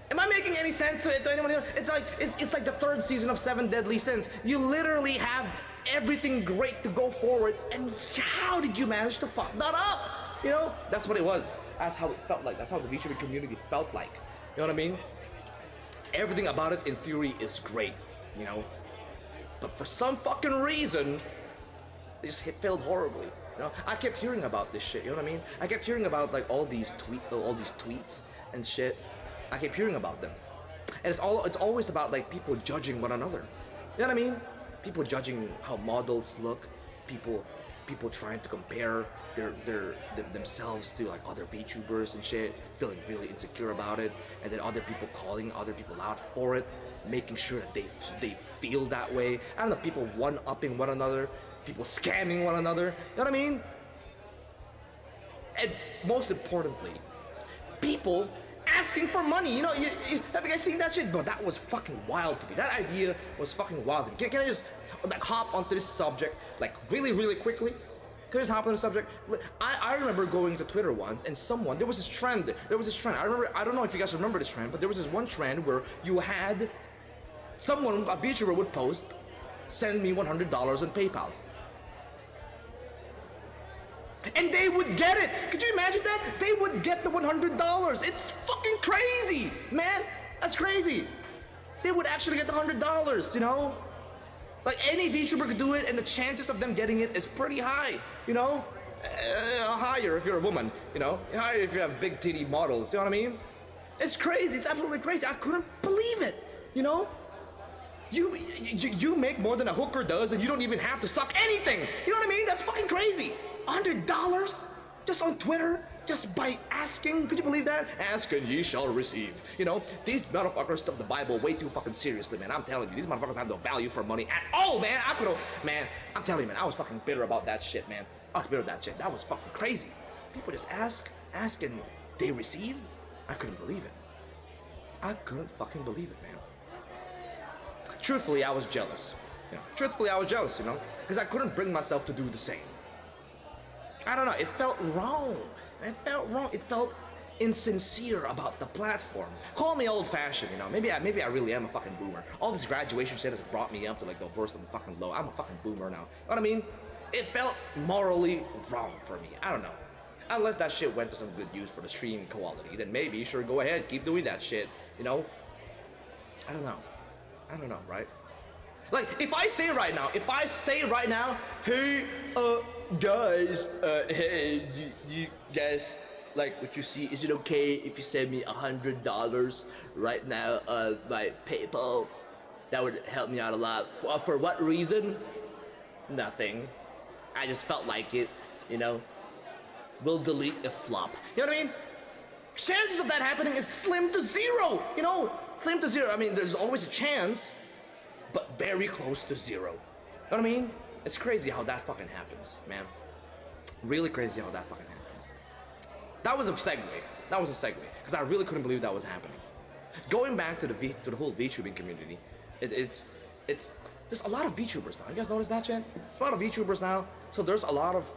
Am I making any sense to anyone here? It's like the third season of 7 Deadly Sins. You literally have everything great to go forward, and how did you manage to fuck that up? You know, that's what it was. That's how it felt like. That's how the VTuber community felt like. You know what I mean? Everything about it in theory is great, you know? But for some fucking reason, they just failed horribly. You know, I kept hearing about this shit, you know what I mean? I kept hearing about like all these tweets and shit. I kept hearing about them. And it's always about like people judging one another. You know what I mean? People judging how models look, people trying to compare themselves to like other VTubers and shit, feeling really insecure about it, and then other people calling other people out for it, making sure that they feel that way. I don't know, people one-upping one another, people scamming one another, you know what I mean? And most importantly, people asking for money. You know, have you guys seen that shit? Bro, that was fucking wild to me. That idea was fucking wild to me. Can I just like hop onto this subject like really quickly? Can I just hop on the subject? I remember going to Twitter once and there was this trend. I don't know if you guys remember this trend, but there was this one trend where you had someone, a VTuber would post, send me $100 on PayPal. And they would get it. Could you imagine that? They would get the $100. It's fucking crazy, man. That's crazy. They would actually get the $100, you know? Like any VTuber could do it, and the chances of them getting it is pretty high, you know? Higher if you're a woman, you know? Higher if you have big titty models, you know what I mean? It's crazy. It's absolutely crazy. I couldn't believe it, you know? You make more than a hooker does, and you don't even have to suck anything. You know what I mean? That's fucking crazy. $100 just on Twitter, just by asking. Could you believe that? Ask and ye shall receive. You know, these motherfuckers took the Bible way too fucking seriously, man. I'm telling you, these motherfuckers have no value for money at all, man. Man, I'm telling you, man, I was fucking bitter about that shit, man. I was bitter about that shit. That was fucking crazy. People just ask and they receive. I couldn't believe it. I couldn't fucking believe it, man. Truthfully, I was jealous. You know, truthfully, I was jealous, you know, because I couldn't bring myself to do the same. I don't know, it felt wrong. It felt wrong. It felt insincere about the platform. Call me old-fashioned, you know. Maybe I really am a fucking boomer. All this graduation shit has brought me up to like the verse of fucking low. I'm a fucking boomer now. You know what I mean? It felt morally wrong for me. I don't know. Unless that shit went to some good use for the stream quality, then maybe sure go ahead, keep doing that shit. You know? I don't know, right? Like, if I say right now, hey, guys, hey, you guys like what you see? Is it okay if you send me $100 right now on my PayPal? That would help me out a lot. For what reason? Nothing. I just felt like it, you know? We'll delete if flop. You know what I mean? Chances of that happening is slim to zero, you know? Slim to zero. I mean, there's always a chance, but very close to zero. You know what I mean? It's crazy how that fucking happens, man. Really crazy how that fucking happens. That was a segue. Because I really couldn't believe that was happening. Going back to the whole VTubing community, it's there's a lot of VTubers now. You guys notice that, Chen? There's a lot of VTubers now. So there's a lot of,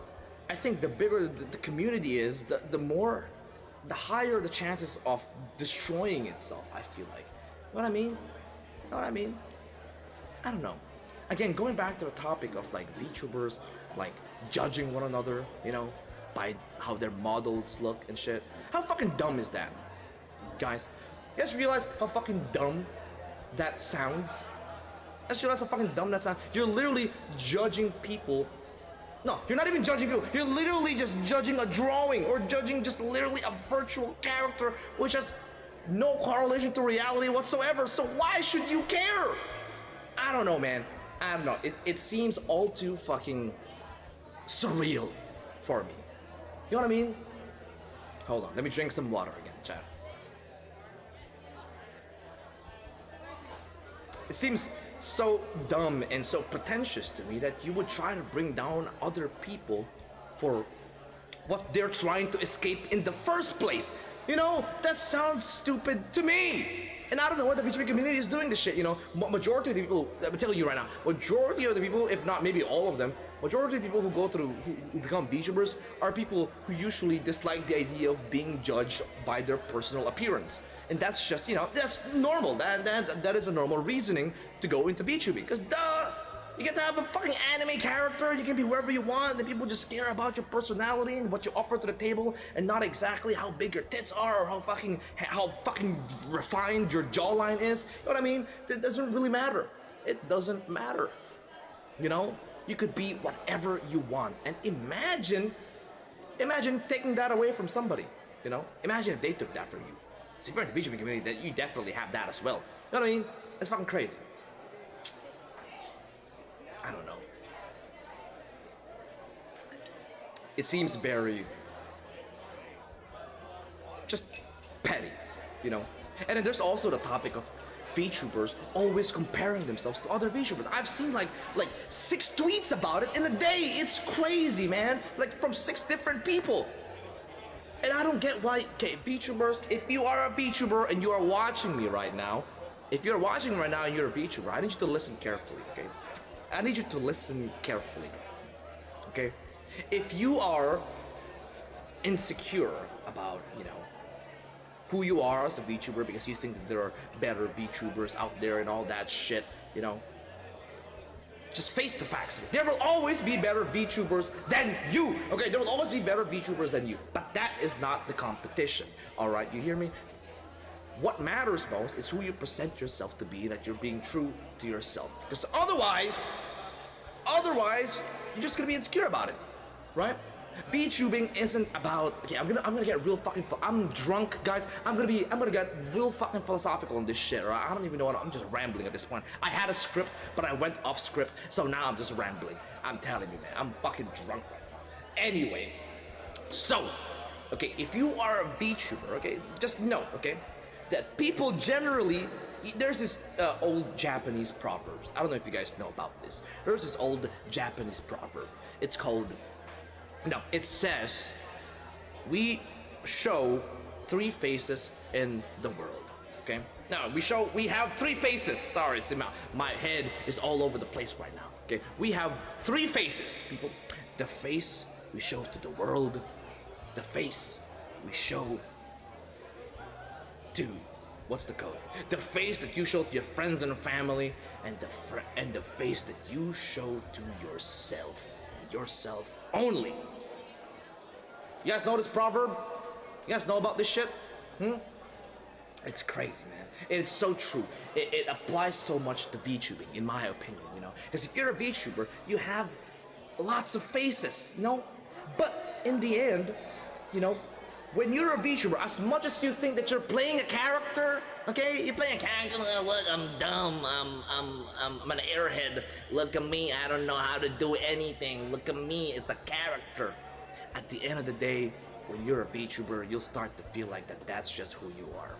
I think the bigger the community is, the higher the chances of destroying itself, I feel like. You know what I mean? You know what I mean? I don't know. Again, going back to the topic of like VTubers, like judging one another, you know, by how their models look and shit. How fucking dumb is that? Guys, you guys realize how fucking dumb that sounds? You guys realize how fucking dumb that sounds? You're literally judging people. No, you're not even judging people. You're literally just judging a drawing or judging just literally a virtual character which has no correlation to reality whatsoever. So why should you care? I don't know, man. I don't know. It seems all too fucking surreal for me. You know what I mean? Hold on. Let me drink some water again, chat. It seems so dumb and so pretentious to me that you would try to bring down other people for what they're trying to escape in the first place. You know, that sounds stupid to me. And I don't know what the VTuber community is doing this shit, you know. Majority of the people, I'm telling you right now, majority of the people, if not maybe all of them, majority of the people who go through, who become VTubers are people who usually dislike the idea of being judged by their personal appearance. And that's just, you know, that's normal. That is a normal reasoning to go into VTubing. Because duh, you get to have a fucking anime character, you can be wherever you want, and people just care about your personality and what you offer to the table, and not exactly how big your tits are or how fucking refined your jawline is. You know what I mean? It doesn't really matter. It doesn't matter. You know? You could be whatever you want. And imagine taking that away from somebody. You know? Imagine if they took that from you. So if you're in the VTuber community, then you definitely have that as well. You know what I mean? It's fucking crazy. I don't know. It seems very just petty, you know? And then there's also the topic of VTubers always comparing themselves to other VTubers. I've seen like 6 tweets about it in a day. It's crazy, man. Like from 6 different people. And I don't get why, okay, VTubers, if you are a VTuber and you are watching me right now, if you're watching right now and you're a VTuber, I need you to listen carefully, okay? I need you to listen carefully, okay? If you are insecure about, you know, who you are as a VTuber because you think that there are better VTubers out there and all that shit, you know, just face the facts. There will always be better VTubers than you, okay? There will always be better VTubers than you, but that is not the competition, all right? You hear me? What matters most is who you present yourself to be, that you're being true to yourself. Because otherwise, you're just gonna be insecure about it, right? VTubing isn't about, okay, I'm gonna get real fucking, I'm drunk, guys. I'm gonna get real fucking philosophical on this shit, right? I don't even know what, I'm just rambling at this point. I had a script, but I went off script, so now I'm just rambling. I'm telling you, man, I'm fucking drunk right now. Anyway, so, okay, if you are a VTuber, okay, just know, okay, that people generally, there's this old Japanese proverbs. I don't know if you guys know about this. There's this old Japanese proverb. It's called, no, it says, we show three faces in the world, okay? Now, we have three faces. Sorry, it's my head is all over the place right now, okay? We have three faces, people. The face we show to the world, the face we show to, what's the code? The face that you show to your friends and family, and the face that you show to yourself, and yourself only. You guys know this proverb? You guys know about this shit? It's crazy, man. It's so true. It applies so much to VTubing, in my opinion, you know? Because if you're a VTuber, you have lots of faces, you know? But in the end, you know, when you're a VTuber, as much as you think that you're playing a character, okay, you're playing a character. Look, I'm dumb. I'm an airhead. Look at me. I don't know how to do anything. Look at me. It's a character. At the end of the day, when you're a VTuber, you'll start to feel like that's just who you are.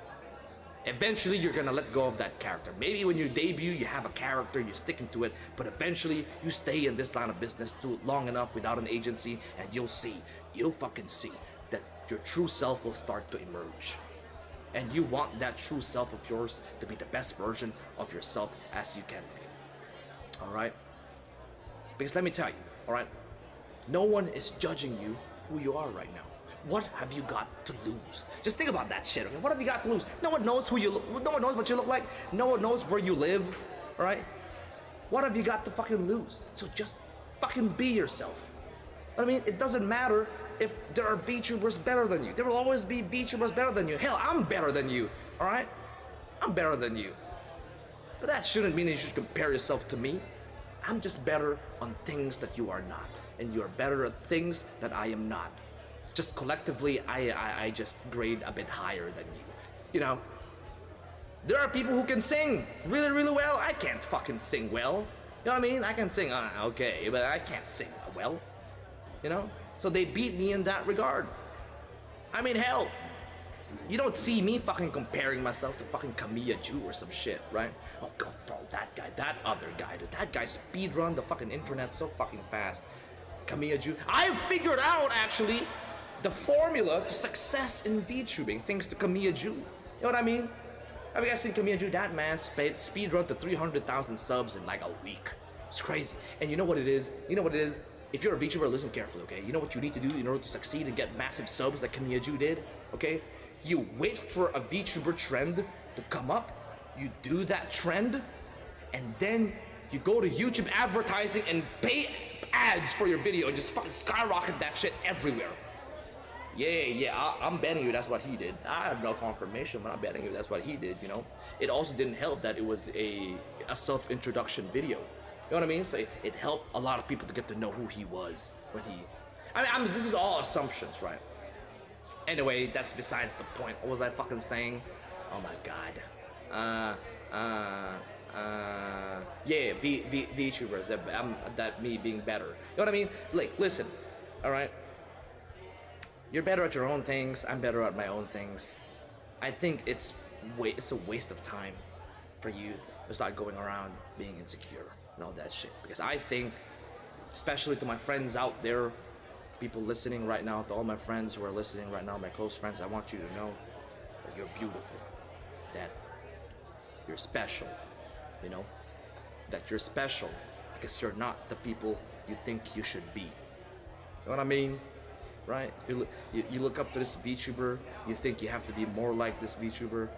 Eventually, you're gonna let go of that character. Maybe when you debut, you have a character, you're sticking to it, but eventually, you stay in this line of business too long enough without an agency, and you'll fucking see that your true self will start to emerge. And you want that true self of yours to be the best version of yourself as you can be. Alright? Because let me tell you, alright? No one is judging you who you are right now. What have you got to lose? Just think about that shit, okay? What have you got to lose? No one knows who you look, no one knows what you look like, no one knows where you live, alright? What have you got to fucking lose? So just fucking be yourself. I mean, it doesn't matter if there are VTubers better than you. There will always be VTubers better than you. Hell, I'm better than you, alright? I'm better than you. But that shouldn't mean that you should compare yourself to me. I'm just better on things that you are not. And you're better at things that I am not. Just collectively, I just grade a bit higher than you. You know? There are people who can sing really, really well. I can't fucking sing well. You know what I mean? I can sing, okay, but I can't sing well. You know? So they beat me in that regard. I mean, hell, you don't see me fucking comparing myself to fucking Kamiya Ju or some shit, right? Oh god, bro, that guy, that other guy, dude, that guy speedrun the fucking internet so fucking fast. Kamiya Ju. I figured out, actually, the formula to success in VTubing thanks to Kamiya Ju. You know what I mean? Have you guys seen Kamiya Ju? That man speedrun to 300,000 subs in like a week. It's crazy. And you know what it is? You know what it is? If you're a VTuber, listen carefully, okay? You know what you need to do in order to succeed and get massive subs like Kamiya Ju did, okay? You wait for a VTuber trend to come up, you do that trend, and then you go to YouTube advertising and pay ads for your video and just fucking skyrocket that shit everywhere. Yeah, I'm betting you that's what he did. I have no confirmation, but I'm betting you that's what he did, you know? It also didn't help that it was a self-introduction video. You know what I mean? So it helped a lot of people to get to know who he was when he... I mean, this is all assumptions, right? Anyway, that's besides the point. What was I fucking saying? Oh my god. Yeah, VTubers, that me being better. You know what I mean? Like, listen, alright? You're better at your own things, I'm better at my own things. I think it's a waste of time for you to start going around being insecure and all that shit. Because I think, especially to my friends out there, people listening right now, to all my friends who are listening right now, my close friends, I want you to know that you're beautiful, that you're special, you know, that you're special because you're not the people you think you should be. You know what I mean? Right? You look up to this VTuber, you think you have to be more like this VTuber.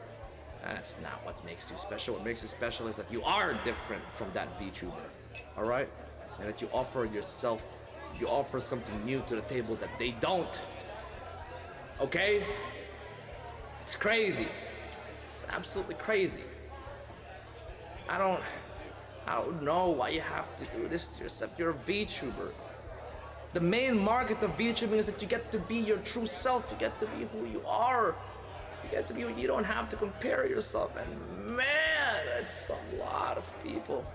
That's not what makes you special. What makes you special is that you are different from that VTuber, all right? And that you offer yourself, you offer something new to the table that they don't, okay? It's crazy. It's absolutely crazy. I don't know why you have to do this to yourself. You're a VTuber. The main market of VTubing is that you get to be your true self. You get to be who you are. You get to be. You don't have to compare yourself. And man, that's a lot of people.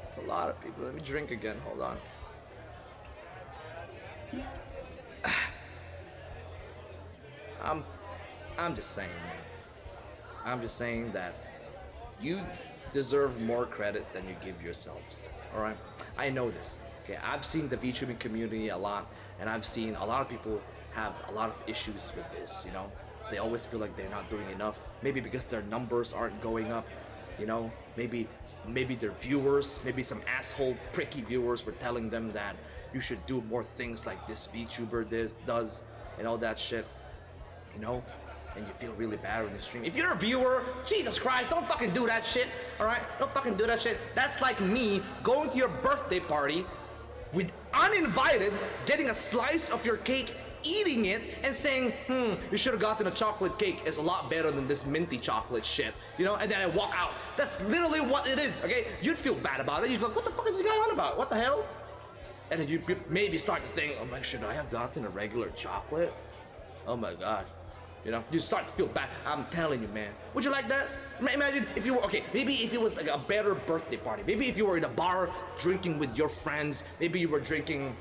It's a lot of people. Let me drink again. Hold on. I'm just saying, man. I'm just saying that you deserve more credit than you give yourselves. All right? I know this. Okay, I've seen the VTubing community a lot, and I've seen a lot of people have a lot of issues with this, you know? They always feel like they're not doing enough. Maybe because their numbers aren't going up, you know? Maybe their viewers, maybe some asshole pricky viewers were telling them that you should do more things like this VTuber does and all that shit, you know? And you feel really bad when you stream. If you're a viewer, Jesus Christ, don't fucking do that shit, alright? Don't fucking do that shit. That's like me going to your birthday party with uninvited, getting a slice of your cake, eating it, and saying, you should have gotten a chocolate cake. It's a lot better than this minty chocolate shit, you know? And then I walk out. That's literally what it is, okay? You'd feel bad about it. You'd be like, what the fuck is this guy on about? What the hell? And then you maybe start to think, oh my, should I have gotten a regular chocolate? Oh my God. You know, you start to feel bad. I'm telling you, man. Would you like that? Imagine if you were, okay, maybe if it was like a better birthday party. Maybe if you were in a bar drinking with your friends. Maybe you were drinking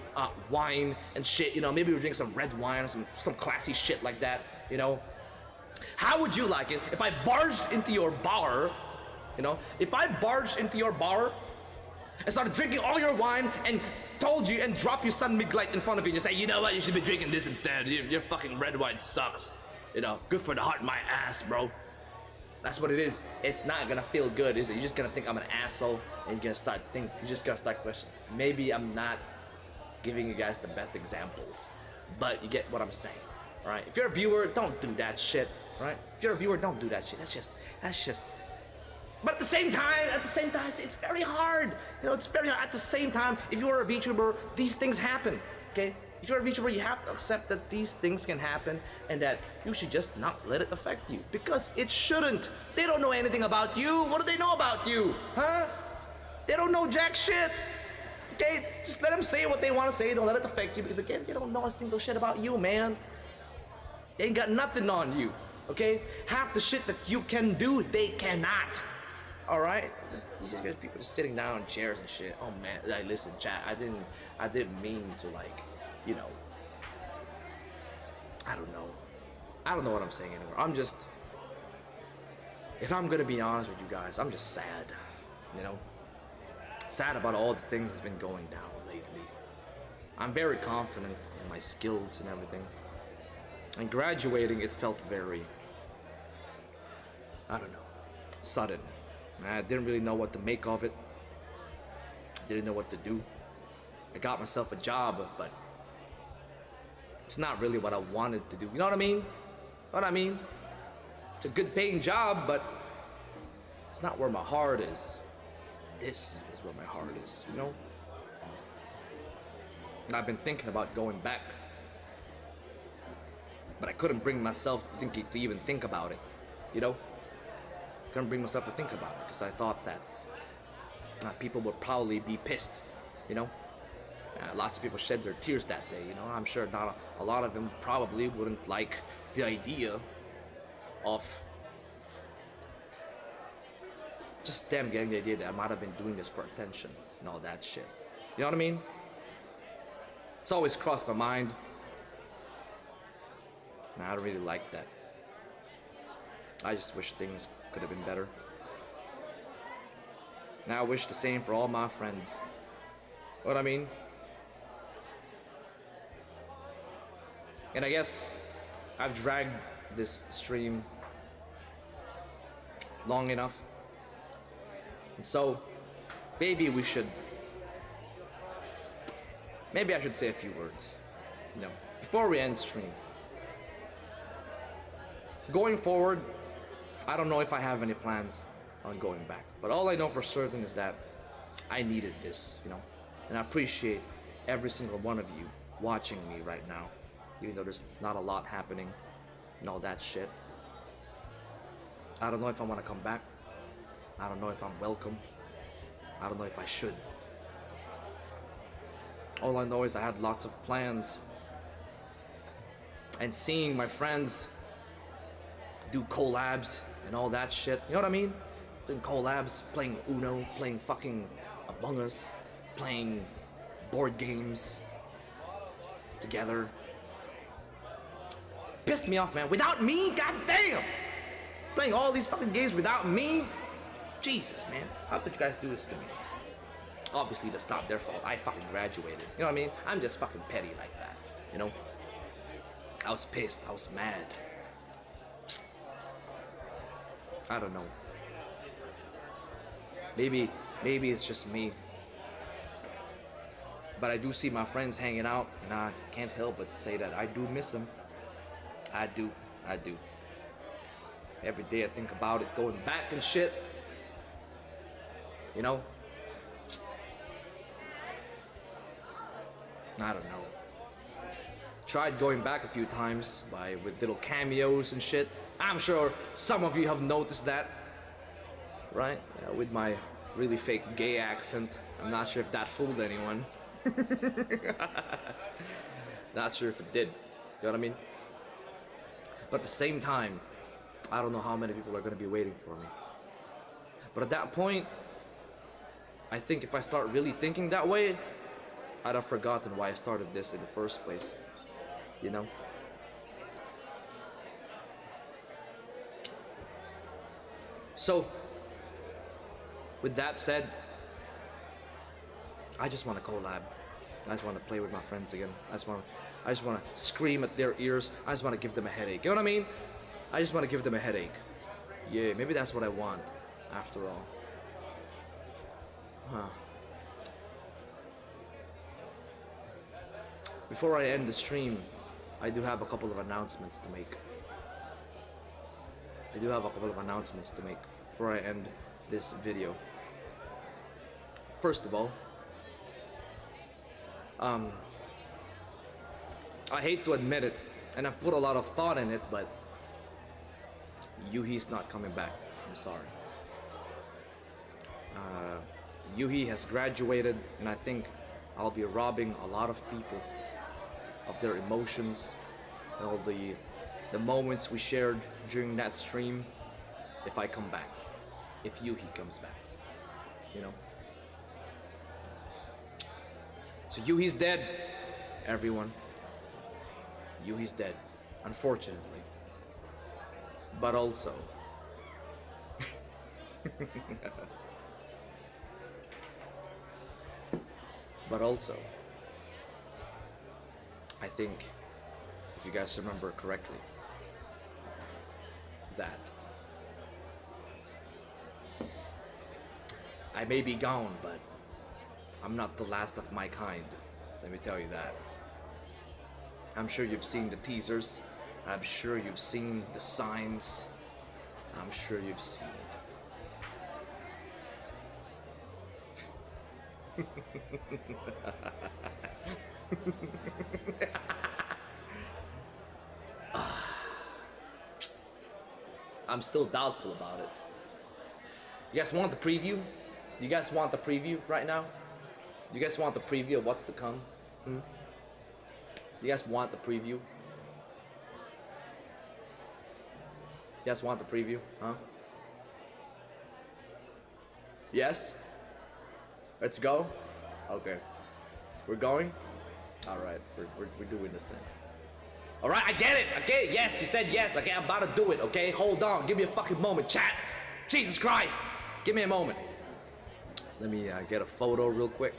wine and shit, you know. Maybe you were drinking some red wine, some classy shit like that, you know. How would you like it if I barged into your bar, you know? If I barged into your bar and started drinking all your wine and told you and dropped you Sun Mig Light in front of you and just say, you know what, you should be drinking this instead. Your fucking red wine sucks. You know, good for the heart, my ass, bro. That's what it is. It's not gonna feel good, is it? You're just gonna think I'm an asshole, and you're just gonna start questioning. Maybe I'm not giving you guys the best examples, but you get what I'm saying, all right? If you're a viewer, don't do that shit, all right? If you're a viewer, don't do that shit. That's just. But at the same time, it's very hard. You know, it's very hard. At the same time, if you are a VTuber, these things happen, okay? If you're a VTuber, you have to accept that these things can happen and that you should just not let it affect you. Because it shouldn't. They don't know anything about you. What do they know about you? Huh? They don't know jack shit. Okay? Just let them say what they want to say. Don't let it affect you. Because again, they don't know a single shit about you, man. They ain't got nothing on you. Okay? Half the shit that you can do, they cannot. Alright? These guys, people just sitting down in chairs and shit. Oh man. Like, listen, chat. I didn't mean to, like, you know, I don't know what I'm saying anymore. I'm just, if I'm gonna be honest with you guys, I'm just sad, you know, sad about all the things that's been going down lately. I'm very confident in my skills and everything, and graduating, it felt very, I don't know, sudden. I didn't really know what to make of it. Didn't know what to do. I got myself a job, but it's not really what I wanted to do. You know what I mean? What I mean? It's a good paying job, but it's not where my heart is. This is where my heart is, you know? And I've been thinking about going back, but I couldn't bring myself to even think about it, you know? Couldn't bring myself to think about it because I thought that people would probably be pissed, you know? Lots of people shed their tears that day, you know. I'm sure not a lot of them probably wouldn't like the idea of just them getting the idea that I might have been doing this for attention and all that shit. You know what I mean? It's always crossed my mind. And I don't really like that. I just wish things could have been better. And I wish the same for all my friends. What I mean? And I guess I've dragged this stream long enough. And so maybe I should say a few words, you know, before we end stream. Going forward, I don't know if I have any plans on going back, but all I know for certain is that I needed this, you know, and I appreciate every single one of you watching me right now. Even though there's not a lot happening and all that shit. I don't know if I want to come back. I don't know if I'm welcome. I don't know if I should. All I know is I had lots of plans. And seeing my friends do collabs and all that shit, you know what I mean? Doing collabs, playing Uno, playing fucking Among Us, playing board games together. Pissed me off, man. Without me, goddamn! Playing all these fucking games without me? Jesus, man. How could you guys do this to me? Obviously, that's not their fault. I fucking graduated. You know what I mean? I'm just fucking petty like that, you know? I was pissed. I was mad. I don't know. Maybe it's just me. But I do see my friends hanging out, and I can't help but say that I do miss them. I do. Every day I think about it, going back and shit. You know? I don't know. Tried going back a few times with little cameos and shit. I'm sure some of you have noticed that, right? With my really fake gay accent. I'm not sure if that fooled anyone. Not sure if it did. You know what I mean? But at the same time, I don't know how many people are gonna be waiting for me. But at that point, I think if I start really thinking that way, I'd have forgotten why I started this in the first place. You know? So, with that said, I just want to collab. I just want to play with my friends again. I just want to scream at their ears. I just want to give them a headache. You know what I mean? I just want to give them a headache. Yeah, maybe that's what I want, after all. Huh. Before I end the stream, I do have a couple of announcements to make. Before I end this video. First of all, I hate to admit it, and I've put a lot of thought in it, but Yuhi's not coming back. I'm sorry. Yuhi has graduated, and I think I'll be robbing a lot of people of their emotions, all the moments we shared during that stream, if I come back, if Yuhi comes back, you know. So Yuhi's dead, everyone. Yuhi's dead, unfortunately. But also, I think, if you guys remember correctly, that I may be gone, but I'm not the last of my kind. Let me tell you that. I'm sure you've seen the teasers. I'm sure you've seen the signs. I'm sure you've seen it. I'm still doubtful about it. You guys want the preview? You guys want the preview right now? You guys want the preview of what's to come? You guys want the preview? You guys want the preview? Huh? Yes? Let's go? Okay. We're going? Alright, we're doing this thing. Alright, I get it! Okay, yes, you said yes. Okay, I'm about to do it, okay? Hold on, give me a fucking moment, chat! Jesus Christ! Give me a moment. Let me get a photo real quick.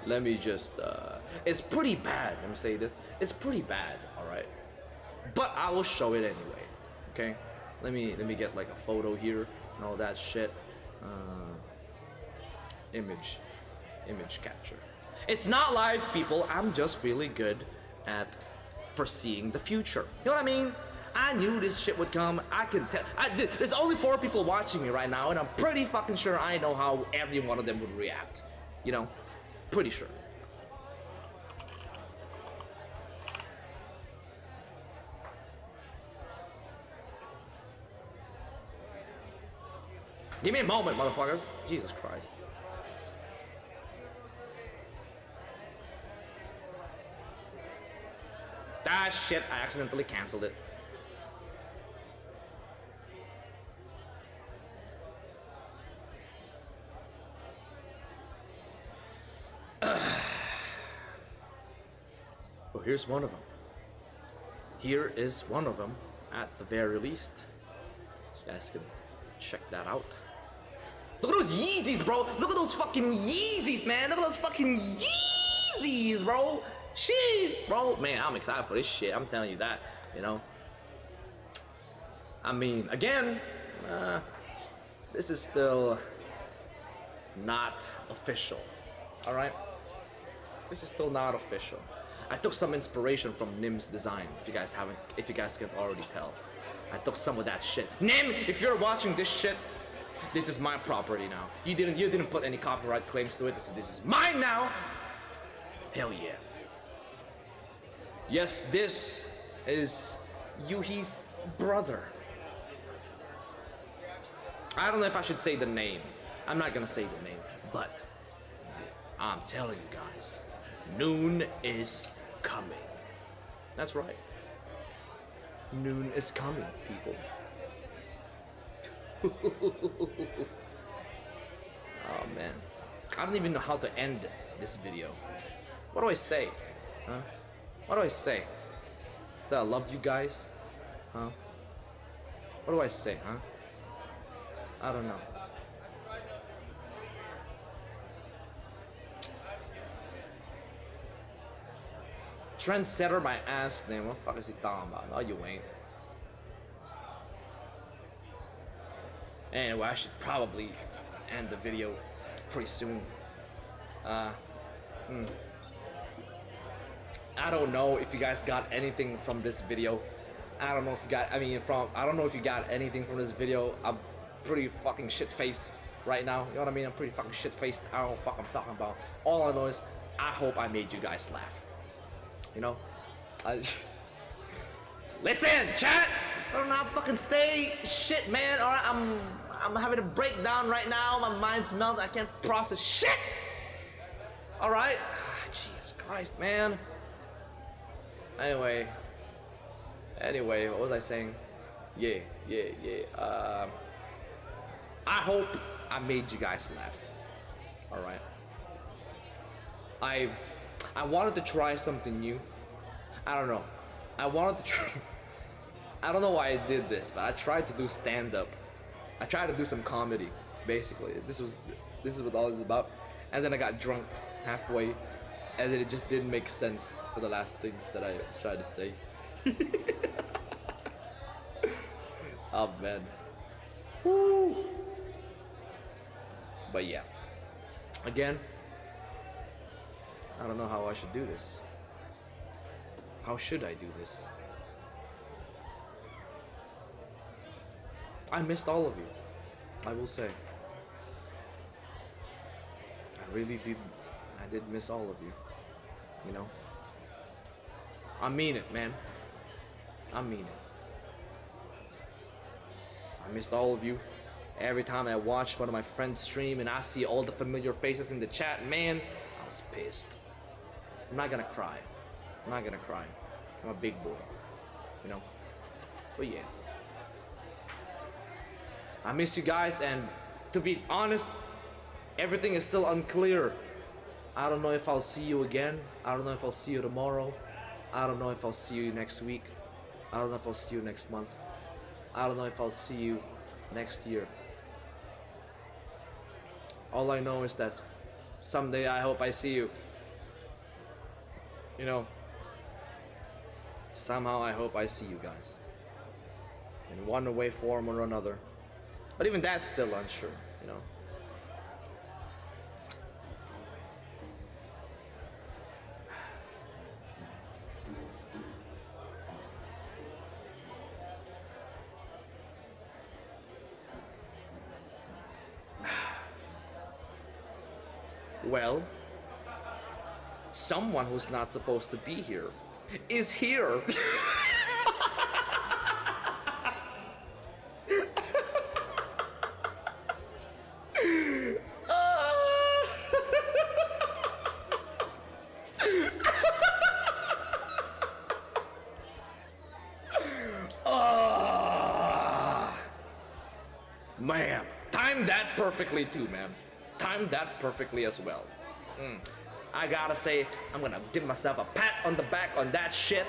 Let me just, it's pretty bad, let me say this. It's pretty bad, alright? But I will show it anyway, okay? Let me get like a photo here and all that shit. Image capture. It's not live, people. I'm just really good at foreseeing the future. You know what I mean? I knew this shit would come. I can tell. There's only 4 people watching me right now, and I'm pretty fucking sure I know how every one of them would react. You know? Pretty sure. Give me a moment, motherfuckers. Jesus Christ. Ah, shit, I accidentally canceled it. Well, here's one of them. Here is one of them, at the very least. You guys can check that out. Look at those Yeezys, bro! Look at those fucking Yeezys, man! Look at those fucking Yeezys, bro! Shit, bro! Man, I'm excited for this shit, I'm telling you that, you know? I mean, again, this is still not official, alright? This is still not official. I took some inspiration from Nim's design, if you guys can't already tell. I took some of that shit. Nim, if you're watching this shit, this is my property now. You didn't put any copyright claims to it. This is mine now. Hell yeah. Yes, this is Yuhi's brother. I don't know if I should say the name. I'm not gonna say the name, but I'm telling you guys, Noon is coming. That's right. Noon is coming, people. Oh man, I don't even know how to end this video. What do I say? Huh? What do I say? That I love you guys? Huh? What do I say, huh? I don't know. Trendsetter my ass name. What the fuck is he talking about? No, you ain't. Anyway, I should probably end the video pretty soon. I don't know if you guys got anything from this video. I don't know if you got, I don't know if you got anything from this video. I'm pretty fucking shit-faced right now. You know what I mean? I'm pretty fucking shit-faced. I don't know what the fuck I'm talking about. All I know is, I hope I made you guys laugh. You know? Listen, chat! I don't know how to fucking say shit, man. Alright, I'm having a breakdown right now. My mind's melting. I can't process shit! Alright? Jesus Christ, man. Anyway, what was I saying? Yeah. I hope I made you guys laugh. Alright. I wanted to try something new. I don't know. I wanted to try. I don't know why I did this, but I tried to do stand-up. I tried to do some comedy, basically. This is what all this is about. And then I got drunk halfway, and then it just didn't make sense for the last things that I tried to say. Oh man. Woo. But yeah. Again, I don't know how I should do this. How should I do this? I missed all of you, I will say. I really did. I did miss all of you. You know? I mean it, man. I mean it. I missed all of you. Every time I watch one of my friends stream and I see all the familiar faces in the chat, man, I was pissed. I'm not gonna cry. I'm not gonna cry. I'm a big boy. You know? But yeah. I miss you guys, and to be honest, everything is still unclear. I don't know if I'll see you again. I don't know if I'll see you tomorrow. I don't know if I'll see you next week. I don't know if I'll see you next month. I don't know if I'll see you next year. All I know is that someday I hope I see you. You know, somehow I hope I see you guys. In one way, form, or another. But even that's still unsure, you know. Well, someone who's not supposed to be here is here. Man, timed that perfectly too, man. Timed that perfectly as well. I gotta say, I'm gonna give myself a pat on the back on that shit.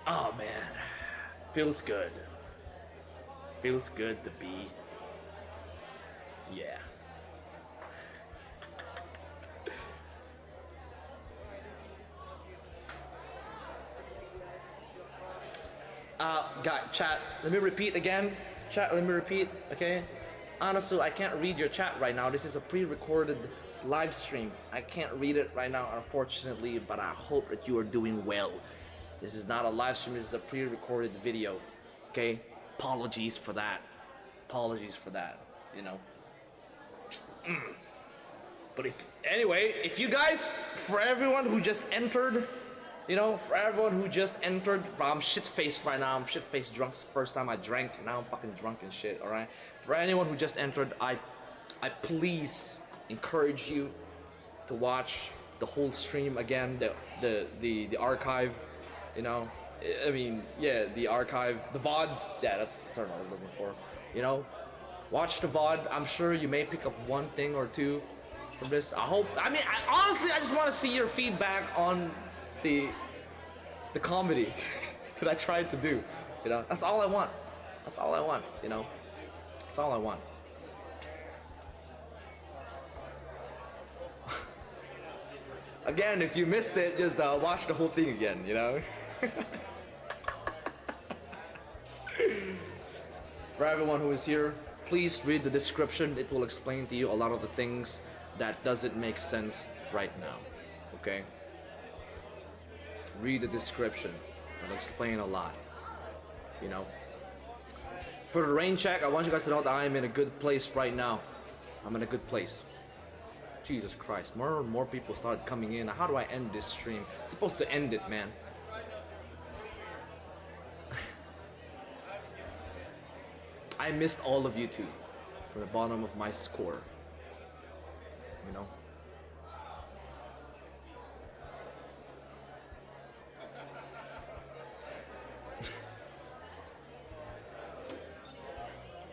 Oh man, feels good. Feels good to be, yeah. Chat, let me repeat again. Chat, let me repeat, okay? Honestly, I can't read your chat right now. This is a pre-recorded live stream. I can't read it right now, unfortunately, but I hope that you are doing well. This is not a live stream, this is a pre-recorded video, okay? Apologies for that. Apologies for that, you know? But if you guys, for everyone who just entered, you know, for everyone who just entered, bro, I'm shit-faced right now. I'm shit-faced drunk. It's the first time I drank. Now I'm fucking drunk and shit, alright? For anyone who just entered, I please encourage you to watch the whole stream again, the archive, you know? I mean, yeah, the archive, the VODs, yeah, that's the term I was looking for, you know? Watch the VOD. I'm sure you may pick up one thing or two from this. Honestly, I just want to see your feedback on the comedy that I tried to do, you know. That's all I want. That's all I want, you know. That's all I want. Again, if you missed it, just watch the whole thing again, you know. For everyone who is here, please read the description. It will explain to you a lot of the things that doesn't make sense right now, okay? Read the description. It'll explain a lot, you know. For the rain check, I want you guys to know that I am in a good place right now. I'm in a good place. Jesus Christ, more and more people started coming in. How do I end this stream? I'm supposed to end it, man. I missed all of you too, from the bottom of my core, you know.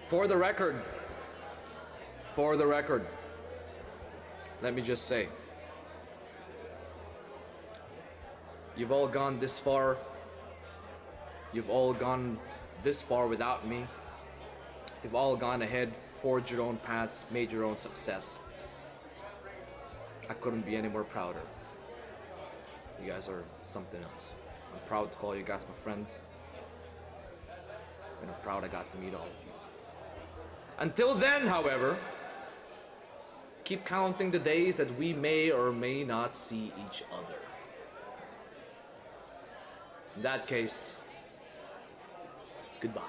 For the record, let me just say, you've all gone this far. You've all gone this far without me. You've all gone ahead, forged your own paths, made your own success. I couldn't be any more prouder. You guys are something else. I'm proud to call you guys my friends. And I'm proud I got to meet all of you. Until then, however, keep counting the days that we may or may not see each other. In that case, goodbye.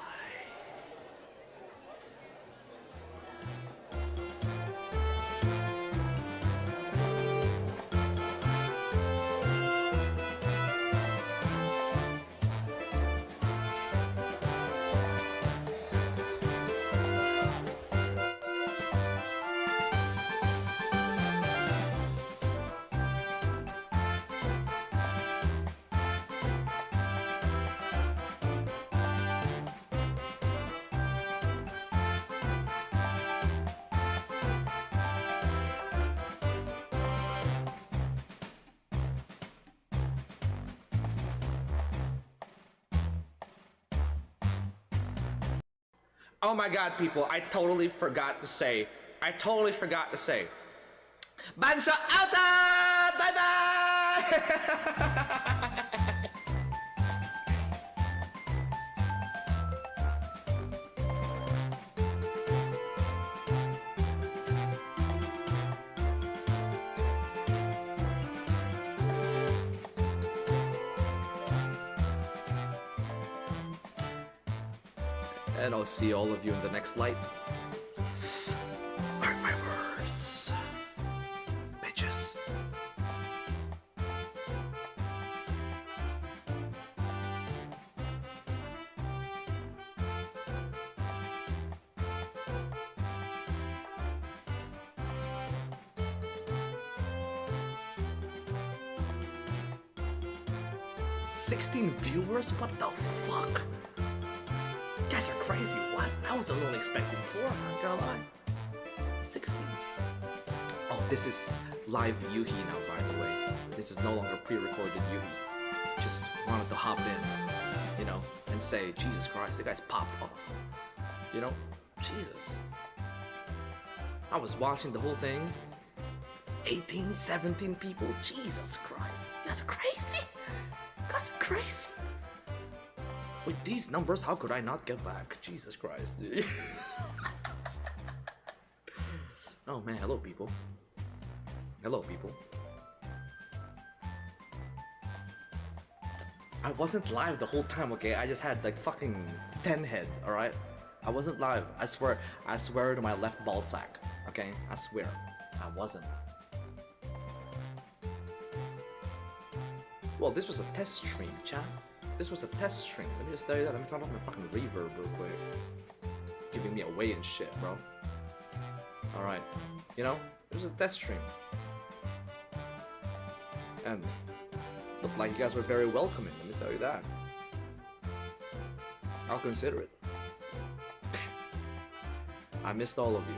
Oh my god, people, I totally forgot to say. Bansa Alta! Bye-bye! And I'll see all of you in the next light. Mark my words, bitches. $16 viewers? What the fuck? guys are crazy. What? I was only expecting 4, I'm not gonna lie. 60. Oh, this is live Yuhi now, by the way. This is no longer pre-recorded Yuhi. Just wanted to hop in, you know, and say, Jesus Christ, the guy's popped off. You know? Jesus. I was watching the whole thing. 18, 17 people. Jesus Christ. You guys are crazy. You guys are crazy. With these numbers, how could I not get back? Jesus Christ. Oh man, hello people. Hello people. I wasn't live the whole time, okay? I just had like fucking 10 head, alright? I wasn't live. I swear to my left ball sack, okay? I swear. I wasn't. Well, this was a test stream, chat. This was a test stream. Let me just tell you that. Let me turn off my fucking reverb real quick. Giving me away and shit, bro. Alright. You know, it was a test stream. And looked like you guys were very welcoming, let me tell you that. I'll consider it. I missed all of you.